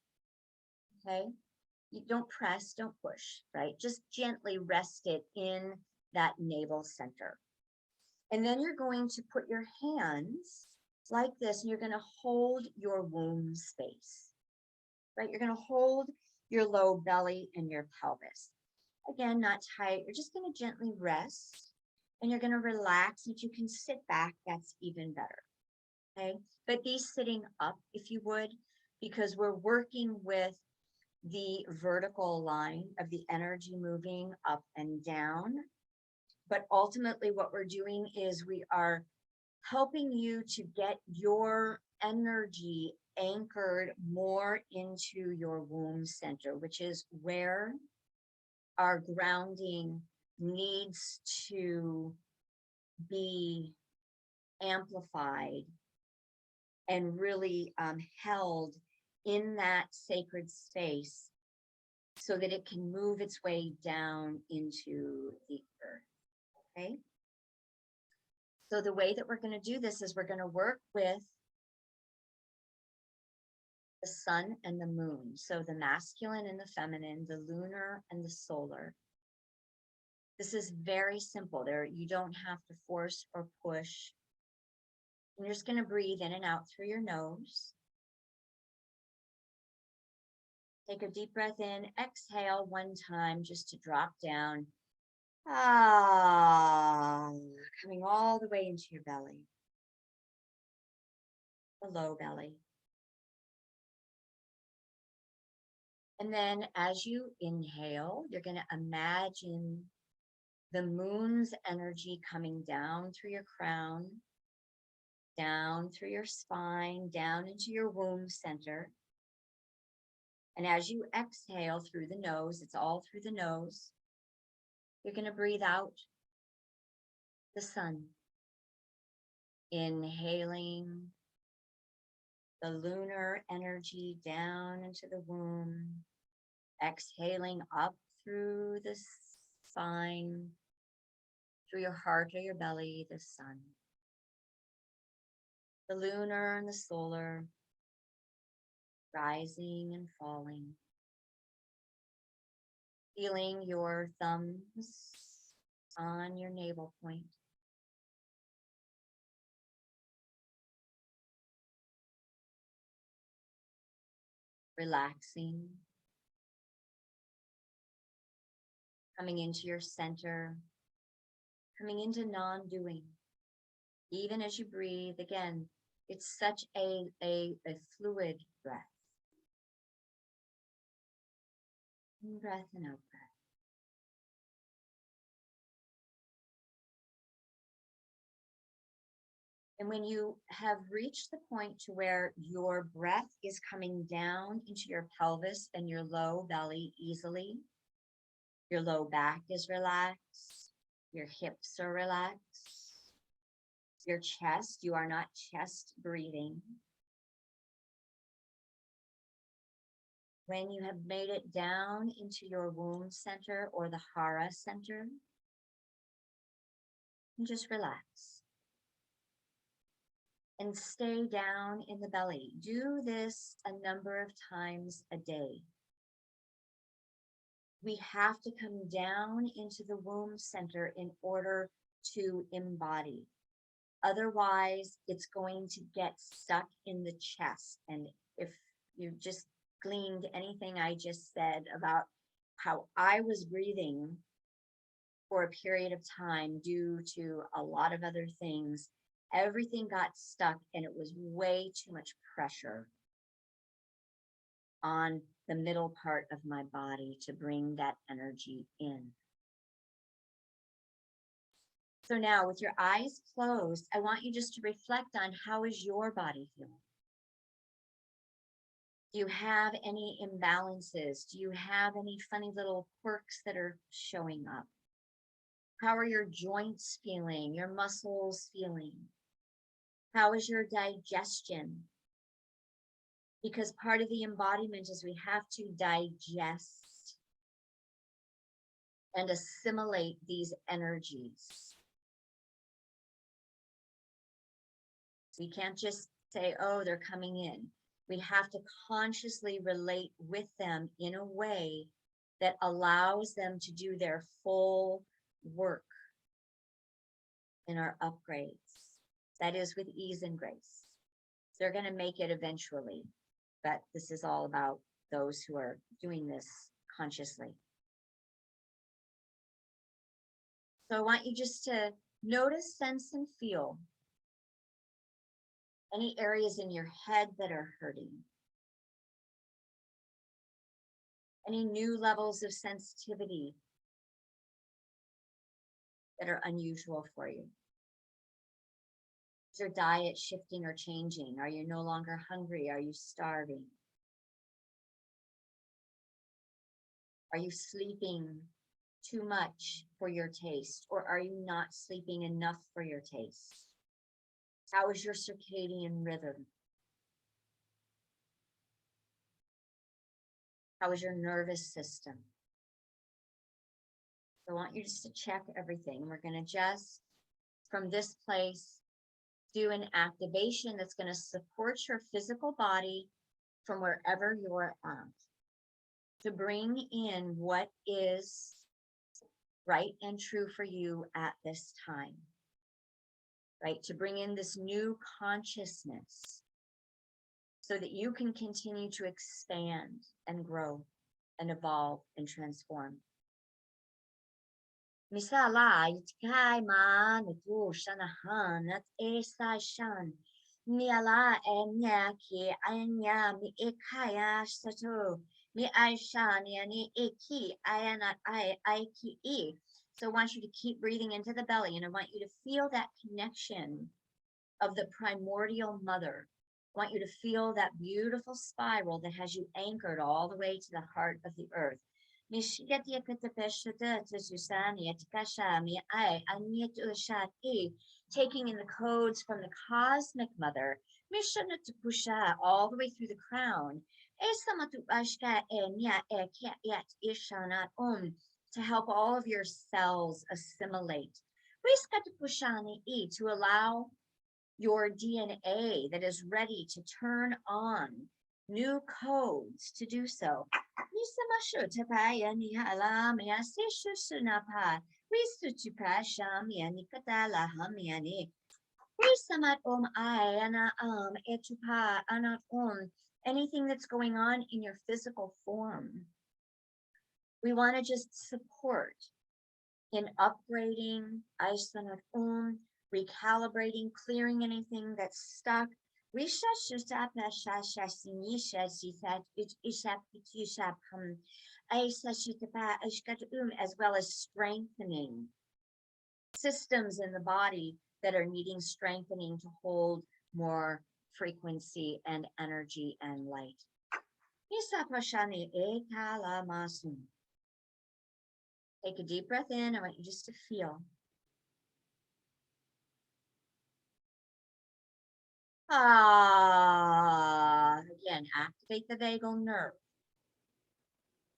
Speaker 1: Okay. You don't press, don't push, right? Just gently rest it in that navel center. And then you're going to put your hands like this, and you're going to hold your womb space, right? You're going to hold your low belly and your pelvis. Again, not tight. You're just going to gently rest, and you're going to relax. If you can sit back, that's even better, okay? But be sitting up if you would, because we're working with the vertical line of the energy moving up and down. But ultimately what we're doing is we are helping you to get your energy anchored more into your womb center, which is where our grounding needs to be amplified and really held in that sacred space so that it can move its way down into the earth. Okay. So the way that we're going to do this is we're going to work with the sun and the moon. So the masculine and the feminine, the lunar and the solar. This is very simple. There, you don't have to force or push. And you're just going to breathe in and out through your nose. Take a deep breath in, exhale one time just to drop down. Coming all the way into your belly, the low belly. And then as you inhale, you're going to imagine the moon's energy coming down through your crown, down through your spine, down into your womb center. And as you exhale through the nose, it's all through the nose, you're going to breathe out the sun. Inhaling the lunar energy down into the womb, exhaling up through the spine, through your heart or your belly, the sun. The lunar and the solar, rising and falling. Feeling your thumbs on your navel point. Relaxing. Coming into your center. Coming into non-doing. Even as you breathe, again, it's such a fluid breath. In breath and out breath. And when you have reached the point to where your breath is coming down into your pelvis and your low belly easily, your low back is relaxed, your hips are relaxed, your chest, you are not chest breathing. When you have made it down into your womb center or the Hara center, and just relax. And stay down in the belly. Do this a number of times a day. We have to come down into the womb center in order to embody. Otherwise, it's going to get stuck in the chest. And if you just gleaned anything I just said about how I was breathing for a period of time due to a lot of other things, everything got stuck and it was way too much pressure on the middle part of my body to bring that energy in. So now with your eyes closed, I want you just to reflect on how is your body feeling? Do you have any imbalances? Do you have any funny little quirks that are showing up? How are your joints feeling? Your muscles feeling? How is your digestion? Because part of the embodiment is we have to digest and assimilate these energies. We can't just say, oh, they're coming in. We have to consciously relate with them in a way that allows them to do their full work in our upgrades. That is with ease and grace. They're going to make it eventually, but this is all about those who are doing this consciously. So I want you just to notice, sense, and feel any areas in your head that are hurting. Any new levels of sensitivity that are unusual for you. Is your diet shifting or changing? Are you no longer hungry? Are you starving? Are you sleeping too much for your taste, or are you not sleeping enough for your taste? How is your circadian rhythm? How is your nervous system? So I want you just to check everything. We're going to just, from this place, do an activation that's going to support your physical body from wherever you're at, to bring in what is right and true for you at this time, right? To bring in this new consciousness so that you can continue to expand and grow and evolve and transform. Misala itkai ma nutu shanahan at esa shan miala enya ki anya mi ekaya sato mi aishan yani eki ayana I ki e. So I want you to keep breathing into the belly, and I want you to feel that connection of the primordial mother. I want you to feel that beautiful spiral that has you anchored all the way to the heart of the earth. Taking in the codes from the cosmic mother, all the way through the crown, to help all of your cells assimilate. To allow your DNA that is ready to turn on new codes to do so. Anything that's going on in your physical form, we want to just support in upgrading, recalibrating, clearing anything that's stuck. As well as strengthening systems in the body that are needing strengthening to hold more frequency and energy and light. Take a deep breath in. I want you just to feel. Again, activate the vagal nerve.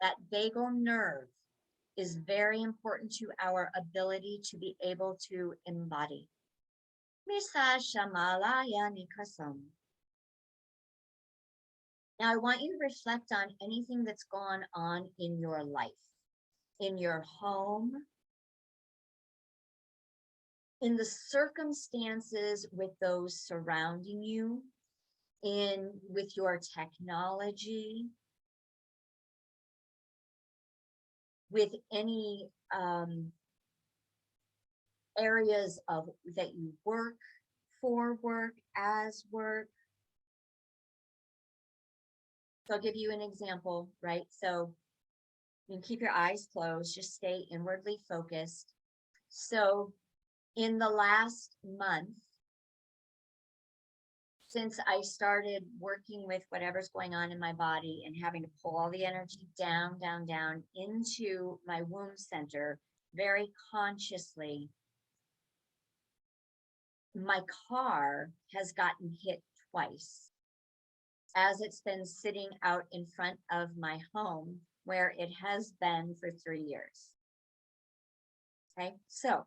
Speaker 1: That vagal nerve is very important to our ability to be able to embody. Now, I want you to reflect on anything that's gone on in your life, in your home, in the circumstances with those surrounding you, with your technology, with any areas of that you work, for work, as work. So I'll give you an example, right? So you can keep your eyes closed, just stay inwardly focused. So in the last month, since I started working with whatever's going on in my body and having to pull all the energy down, down, down into my womb center very consciously, my car has gotten hit twice as it's been sitting out in front of my home where it has been for 3 years. Okay, so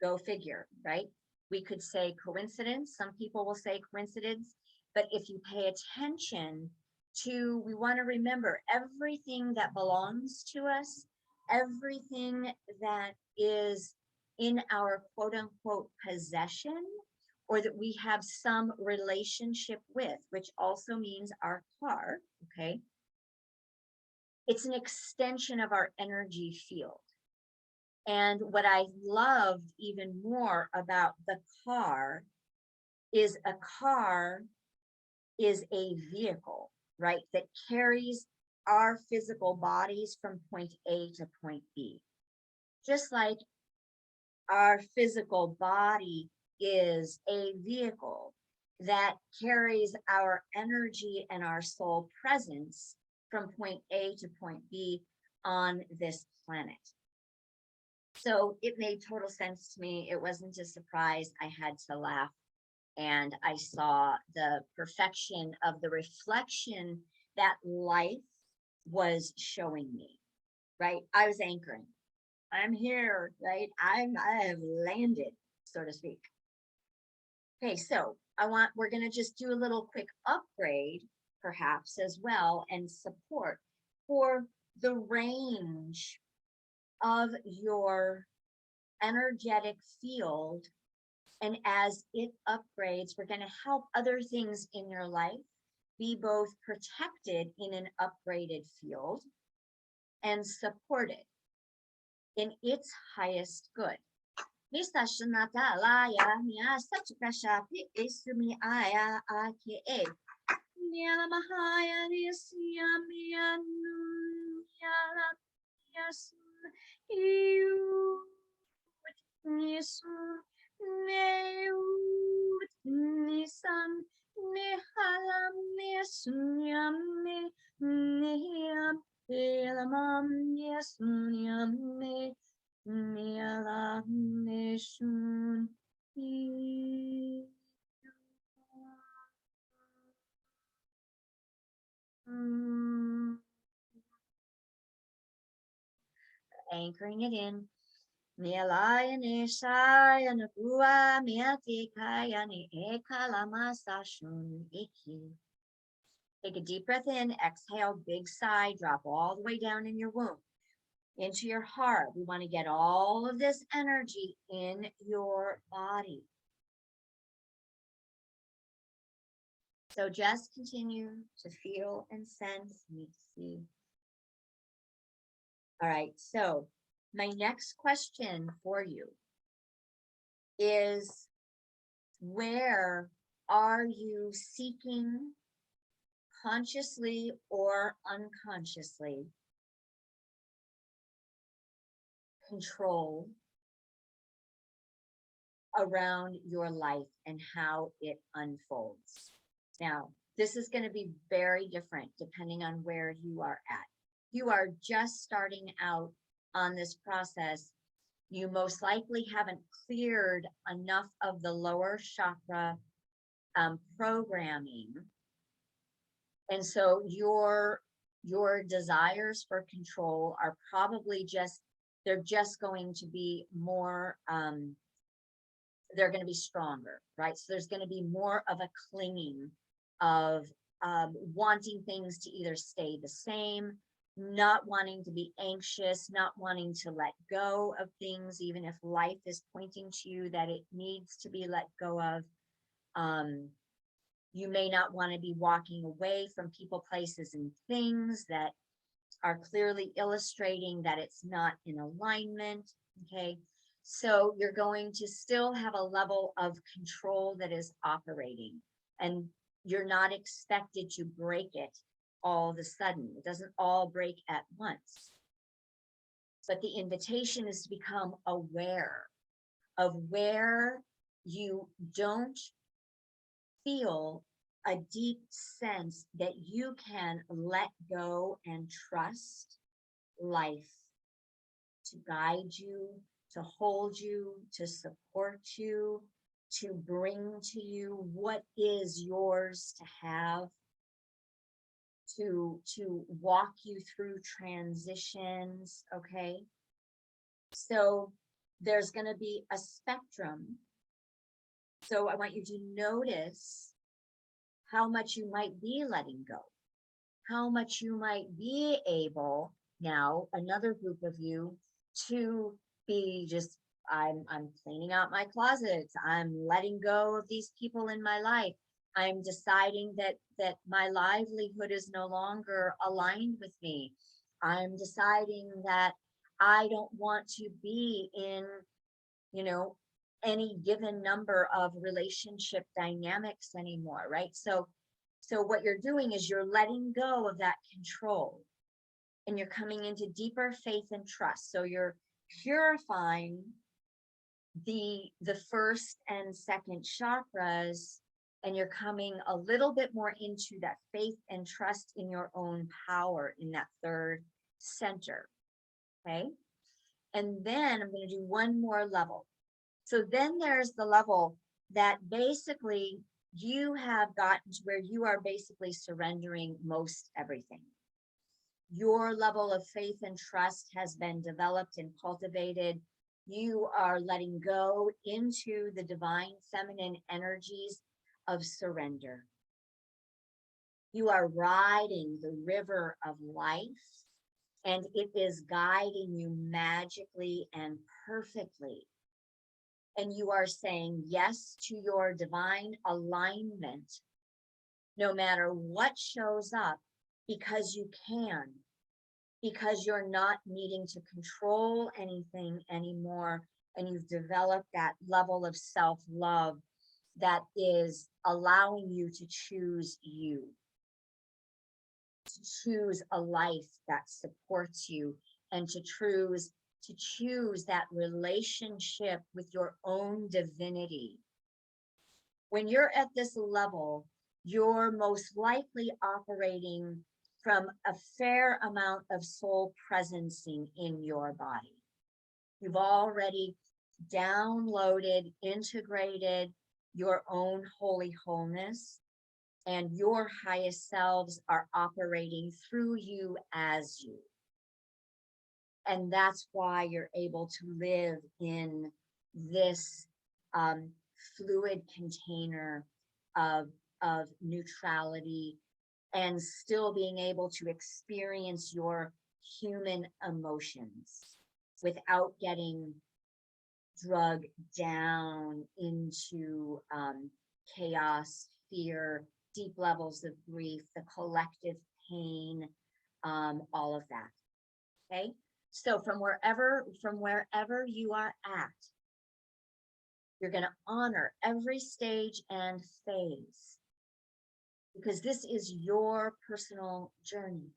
Speaker 1: go figure, right? We could say coincidence. Some people will say coincidence, but if you pay attention to, we want to remember everything that belongs to us, everything that is in our quote unquote possession, or that we have some relationship with, which also means our car, okay? It's an extension of our energy field. And what I loved even more about the car is a car is a vehicle, right? That carries our physical bodies from point A to point B. Just like our physical body is a vehicle that carries our energy and our soul presence from point A to point B on this planet. So it made total sense to me. It wasn't a surprise. I had to laugh, and I saw the perfection of the reflection that life was showing me, right? I was anchoring. I'm here, right? I have landed, so to speak. Okay, so we're going to just do a little quick upgrade, perhaps as well, and support for the range of your energetic field. And as it upgrades, we're going to help other things in your life be both protected in an upgraded field and supported in its highest good. Misa Shanata Laya Mia Sachakasha Isumi Aya Aka Mia Mahaya Nisia Mia Nuya Yasun You Nisun Neut Nisan Nihalam Nisunyam Niham Elamam Yasunyam Niala Nishun anchoring it in. Nialaya Nishaya Nagua Miati Kaya Ni Ekalamasa Shun Iki. Take a deep breath in, exhale, big sigh, drop all the way down in your womb, into your heart. We want to get all of this energy in your body. So just continue to feel and sense. You need to see. All right, so my next question for you is, where are you seeking, consciously or unconsciously, control around your life and how it unfolds? Now, this is going to be very different depending on where you are at. You are just starting out on this process. You most likely haven't cleared enough of the lower chakra programming. And so your desires for control are probably they're just going to be more, they're going to be stronger, right? So there's going to be more of a clinging of wanting things to either stay the same, not wanting to be anxious, not wanting to let go of things, even if life is pointing to you that it needs to be let go of. You may not want to be walking away from people, places, and things that are clearly illustrating that it's not in alignment. Okay. So you're going to still have a level of control that is operating, and you're not expected to break it all of a sudden. It doesn't all break at once. But the invitation is to become aware of where you don't feel a deep sense that you can let go and trust life to guide you, to hold you, to support you, to bring to you what is yours to have, to walk you through transitions. Okay. So there's going to be a spectrum. So I want you to notice how much you might be letting go, how much you might be able now, another group of you, to be just, I'm cleaning out my closets. I'm letting go of these people in my life. I'm deciding that my livelihood is no longer aligned with me. I'm deciding that I don't want to be in, you know, any given number of relationship dynamics anymore, right? So what you're doing is you're letting go of that control and you're coming into deeper faith and trust. So you're purifying the first and second chakras, and you're coming a little bit more into that faith and trust in your own power in that third center. Okay. And then I'm going to do one more level. So then there's the level that basically you have gotten to where you are basically surrendering most everything. Your level of faith and trust has been developed and cultivated. You are letting go into the divine feminine energies of surrender. You are riding the river of life, and it is guiding you magically and perfectly. And you are saying yes to your divine alignment, no matter what shows up, because you can, because you're not needing to control anything anymore. And you've developed that level of self-love that is allowing you to choose you, to choose a life that supports you, and to choose that relationship with your own divinity. When you're at this level, you're most likely operating from a fair amount of soul presencing in your body. You've already downloaded, integrated your own holy wholeness, and your highest selves are operating through you as you. And that's why you're able to live in this fluid container of neutrality, and still being able to experience your human emotions without getting drugged down into chaos, fear, deep levels of grief, the collective pain, all of that. Okay. So from wherever you are at, you're going to honor every stage and phase, because this is your personal journey.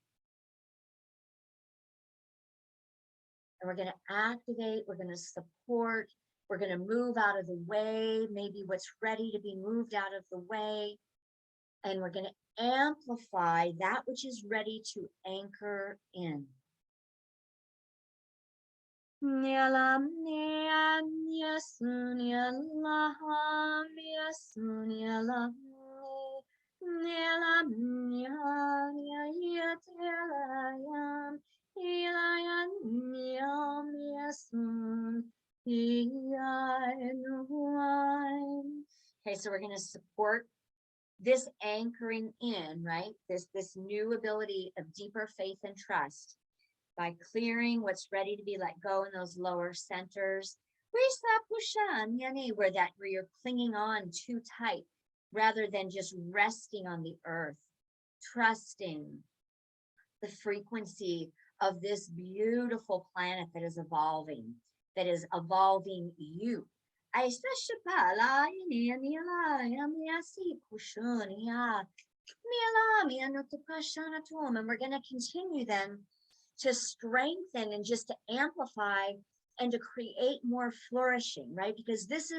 Speaker 1: And we're going to activate, we're going to support, we're going to move out of the way, maybe what's ready to be moved out of the way. And we're going to amplify that which is ready to anchor in. Nyalam nyan yasun yalaham yasun yalam nyalam nyan yatyalayam ilayan nyam yasun yanuan. Okay, so we're going to support this anchoring in, right? This new ability of deeper faith and trust, by clearing what's ready to be let go in those lower centers, where you're clinging on too tight, rather than just resting on the earth, trusting the frequency of this beautiful planet that is evolving you. And we're going to continue then to strengthen and just to amplify and to create more flourishing, right? Because this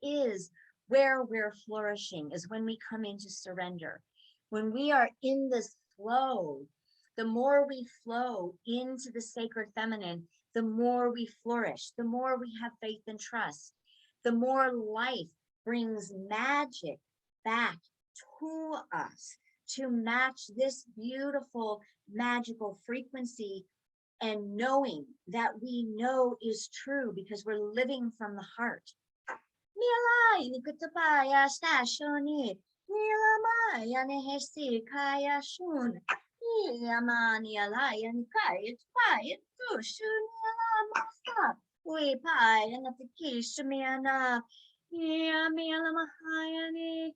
Speaker 1: is where we're flourishing, is when we come into surrender. When we are in this flow, the more we flow into the sacred feminine, the more we flourish, the more we have faith and trust, the more life brings magic back to us to match this beautiful magical frequency and knowing that we know is true because we're living from the heart. Mila ini ketepaya stasioni. Mila maya nehesi kaya shun. Mila mania lion kaya kaya tushun mila masa. We pie and the kish miana. Yeah, mila mahaya ni.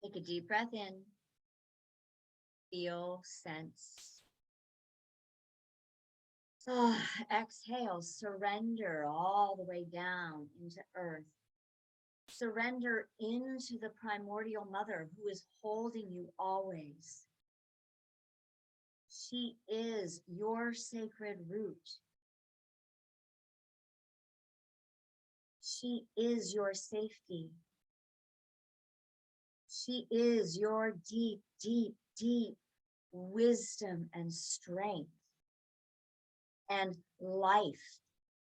Speaker 1: Take a deep breath in. Feel, sense. Exhale, surrender all the way down into earth. Surrender into the primordial mother who is holding you always. She is your sacred root. She is your safety. She is your deep, deep, deep wisdom and strength and life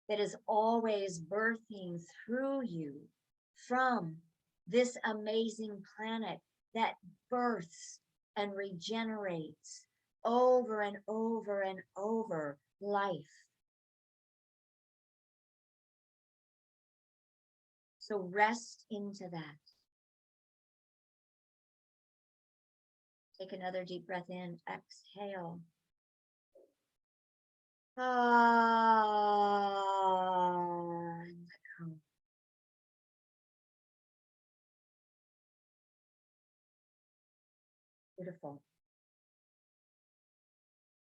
Speaker 1: that is always birthing through you from this amazing planet that births and regenerates over and over and over life. So rest into that. Take another deep breath in, exhale. And let go. Beautiful.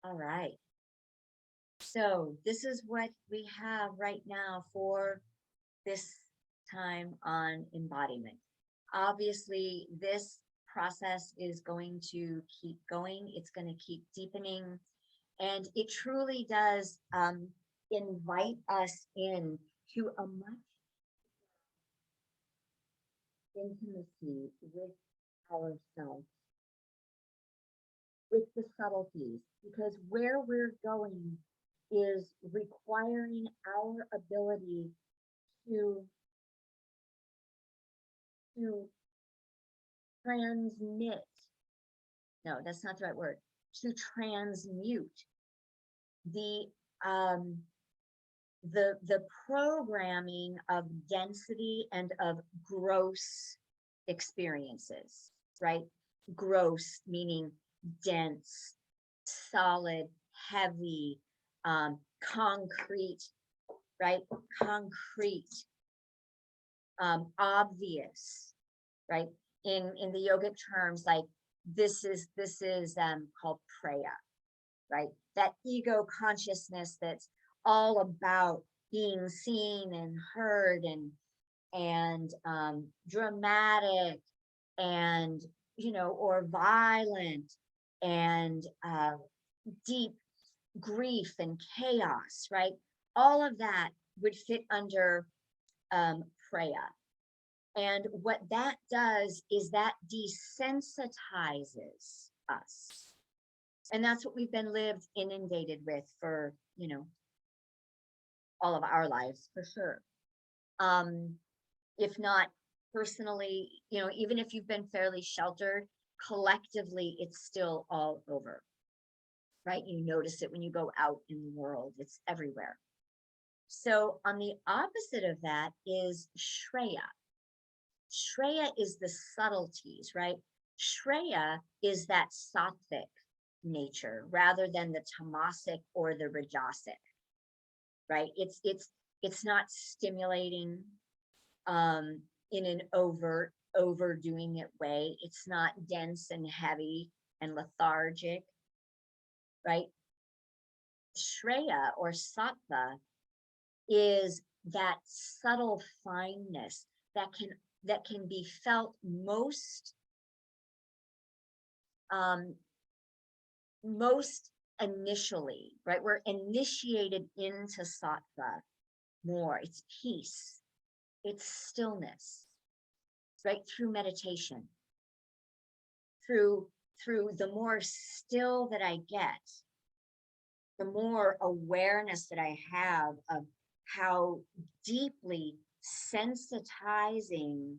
Speaker 1: All right. So this is what we have right now for this time on embodiment. Obviously, this process is going to keep going. It's going to keep deepening. And it truly does invite us in to a much intimacy with ourselves, with the subtleties, because where we're going is requiring our ability to transmit. No, that's not the right word. To transmute the programming of density and of gross experiences, right? Gross meaning dense, solid, heavy, concrete, right? Concrete, obvious, right? In the yogic terms, like this is called praya, right? That ego consciousness that's all about being seen and heard and dramatic and or violent and deep grief and chaos, right? All of that would fit under praya. And what that does is that desensitizes us. And that's what we've been lived inundated with for, all of our lives, for sure. If not personally, even if you've been fairly sheltered, collectively, it's still all over, right? You notice it when you go out in the world, it's everywhere. So on the opposite of that is Shreya. Shreya is the subtleties, right? Shreya is that sattvic nature rather than the tamasic or the rajasic, right? It's not stimulating in an overdoing it way. It's not dense and heavy and lethargic, right? Shreya or sattva is that subtle fineness that can be felt most initially, right? We're initiated into sattva more. It's peace, it's stillness, right? Through meditation, through the more still that I get, the more awareness that I have of how deeply sensitizing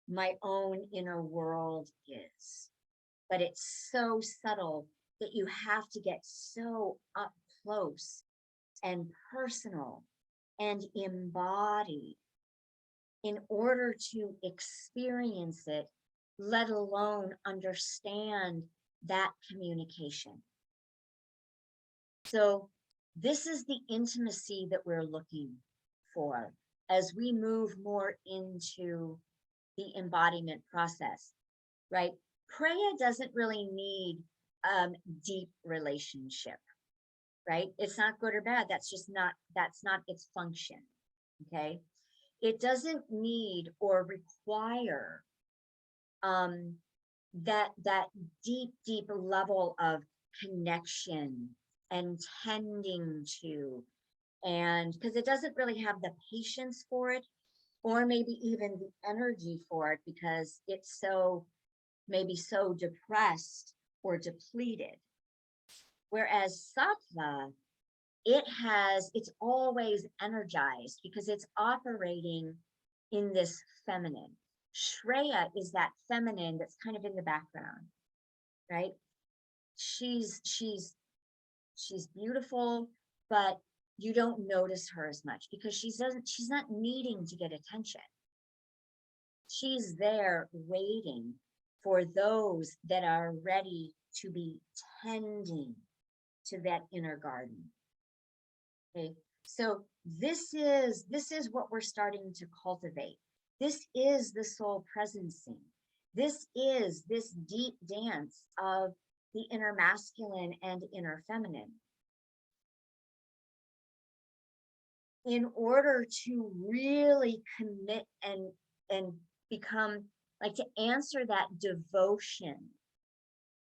Speaker 1: my own inner world is. But it's so subtle that you have to get so up close and personal and embodied in order to experience it, let alone understand that communication. So this is the intimacy that we're looking for as we move more into the embodiment process, right? Preya doesn't really need deep relationship, right? It's not good or bad. That's not its function, okay? It doesn't need or require that deep level of connection and tending to, and because it doesn't really have the patience for it, or maybe even the energy for it, because it's so maybe so depressed or depleted. Whereas sattva, it's always energized because it's operating in this feminine. Shreya is that feminine that's kind of in the background, right? She's beautiful, but you don't notice her as much because she's not needing to get attention. She's there waiting for those that are ready to be tending to that inner garden. Okay, so this is what we're starting to cultivate. This is the soul presencing. This is this deep dance of the inner masculine and inner feminine. In order to really commit and become, like, to answer that devotion,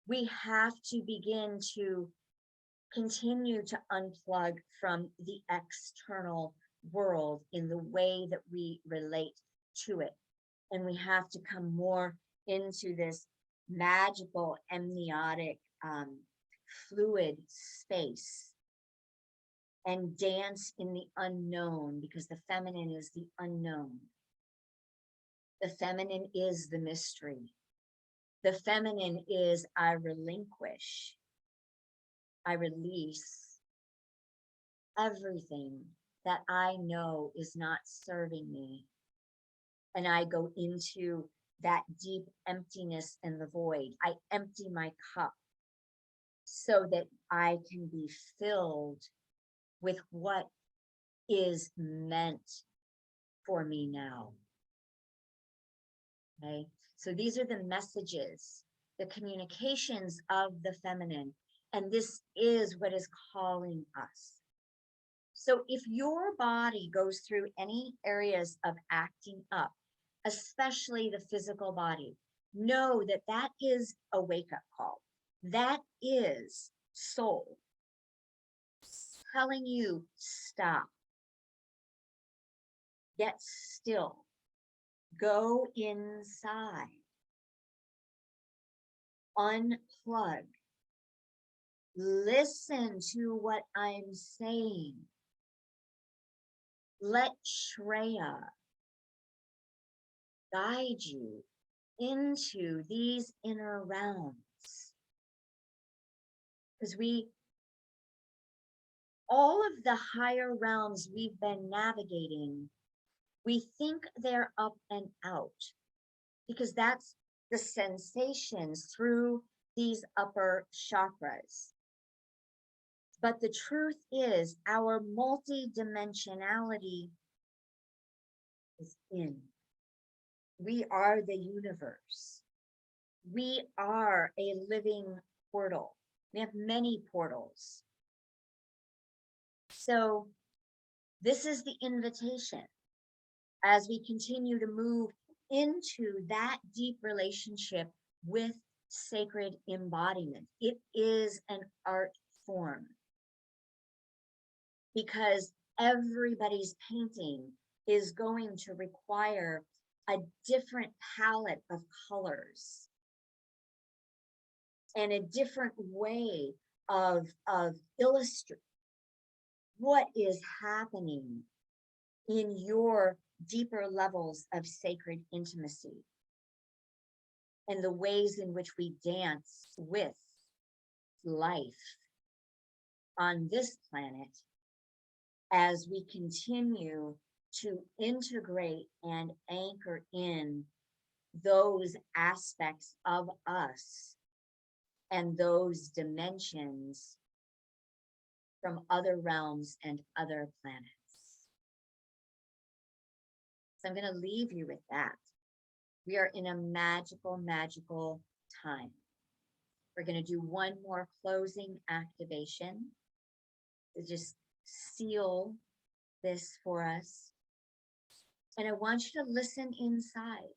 Speaker 1: we have to begin to continue to unplug from the external world in the way that we relate to it. And we have to come more into this magical, amniotic, fluid space and dance in the unknown, because the feminine is the unknown. The feminine is the mystery. The feminine is I relinquish, I release everything that I know is not serving me. And I go into that deep emptiness and the void. I empty my cup so that I can be filled with what is meant for me now. Okay, so these are the messages, the communications of the feminine, and this is what is calling us. So if your body goes through any areas of acting up, especially the physical body, know that that is a wake-up call. That is soul telling you, stop, get still, go inside, unplug, listen to what I'm saying. Let Shreya guide you into these inner realms. Because all of the higher realms we've been navigating, we think they're up and out, because that's the sensations through these upper chakras. But the truth is, our multidimensionality is in. We are the universe. We are a living portal. We have many portals. So this is the invitation as we continue to move into that deep relationship with sacred embodiment. It is an art form, because everybody's painting is going to require a different palette of colors and a different way of illustrating what is happening in your deeper levels of sacred intimacy and the ways in which we dance with life on this planet as we continue to integrate and anchor in those aspects of us and those dimensions from other realms and other planets. So I'm going to leave you with that. We are in a magical, magical time. We're going to do one more closing activation to just seal this for us. And I want you to listen inside.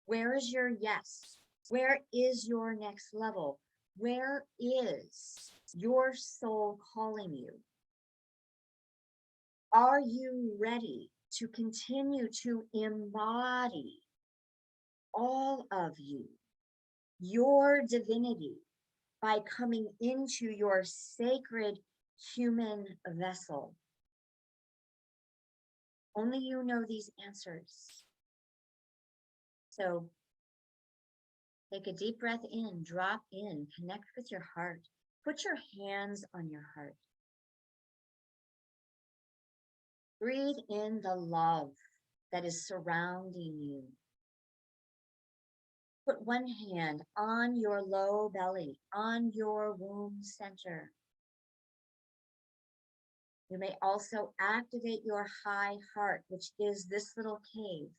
Speaker 1: Where is your yes? Where is your next level? Where is your soul calling you? Are you ready to continue to embody all of you, your divinity, by coming into your sacred human vessel? Only you know these answers. So take a deep breath in, drop in, connect with your heart. Put your hands on your heart. Breathe in the love that is surrounding you. Put one hand on your low belly, on your womb center. You may also activate your high heart, which is this little cave.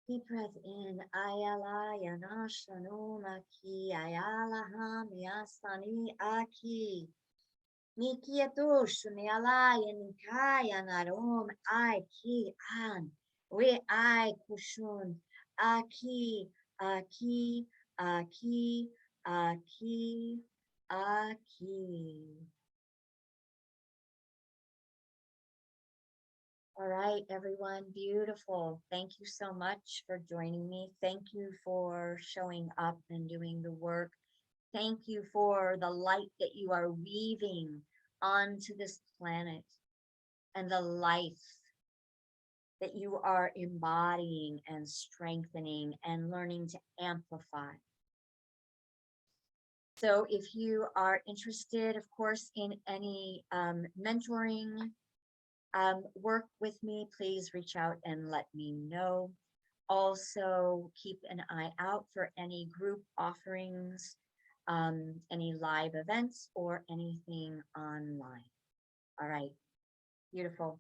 Speaker 1: Deep breath in. Ayala yanashanu maki ayala hamiasani aki. Nikiatosh meala yanikaya narom aki an. We I kushun aki aki aki aki aki. All right, everyone, beautiful. Thank you so much for joining me. Thank you for showing up and doing the work. Thank you for the light that you are weaving onto this planet and the life that you are embodying and strengthening and learning to amplify. So if you are interested, of course, in any mentoring work with me, please reach out and let me know. Also, keep an eye out for any group offerings, any live events, or anything online. All right, beautiful.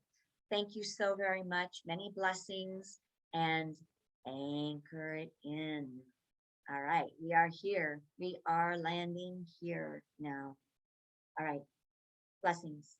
Speaker 1: Thank you so very much. Many blessings, and anchor it in. All right, we are here. We are landing here now. All right, blessings.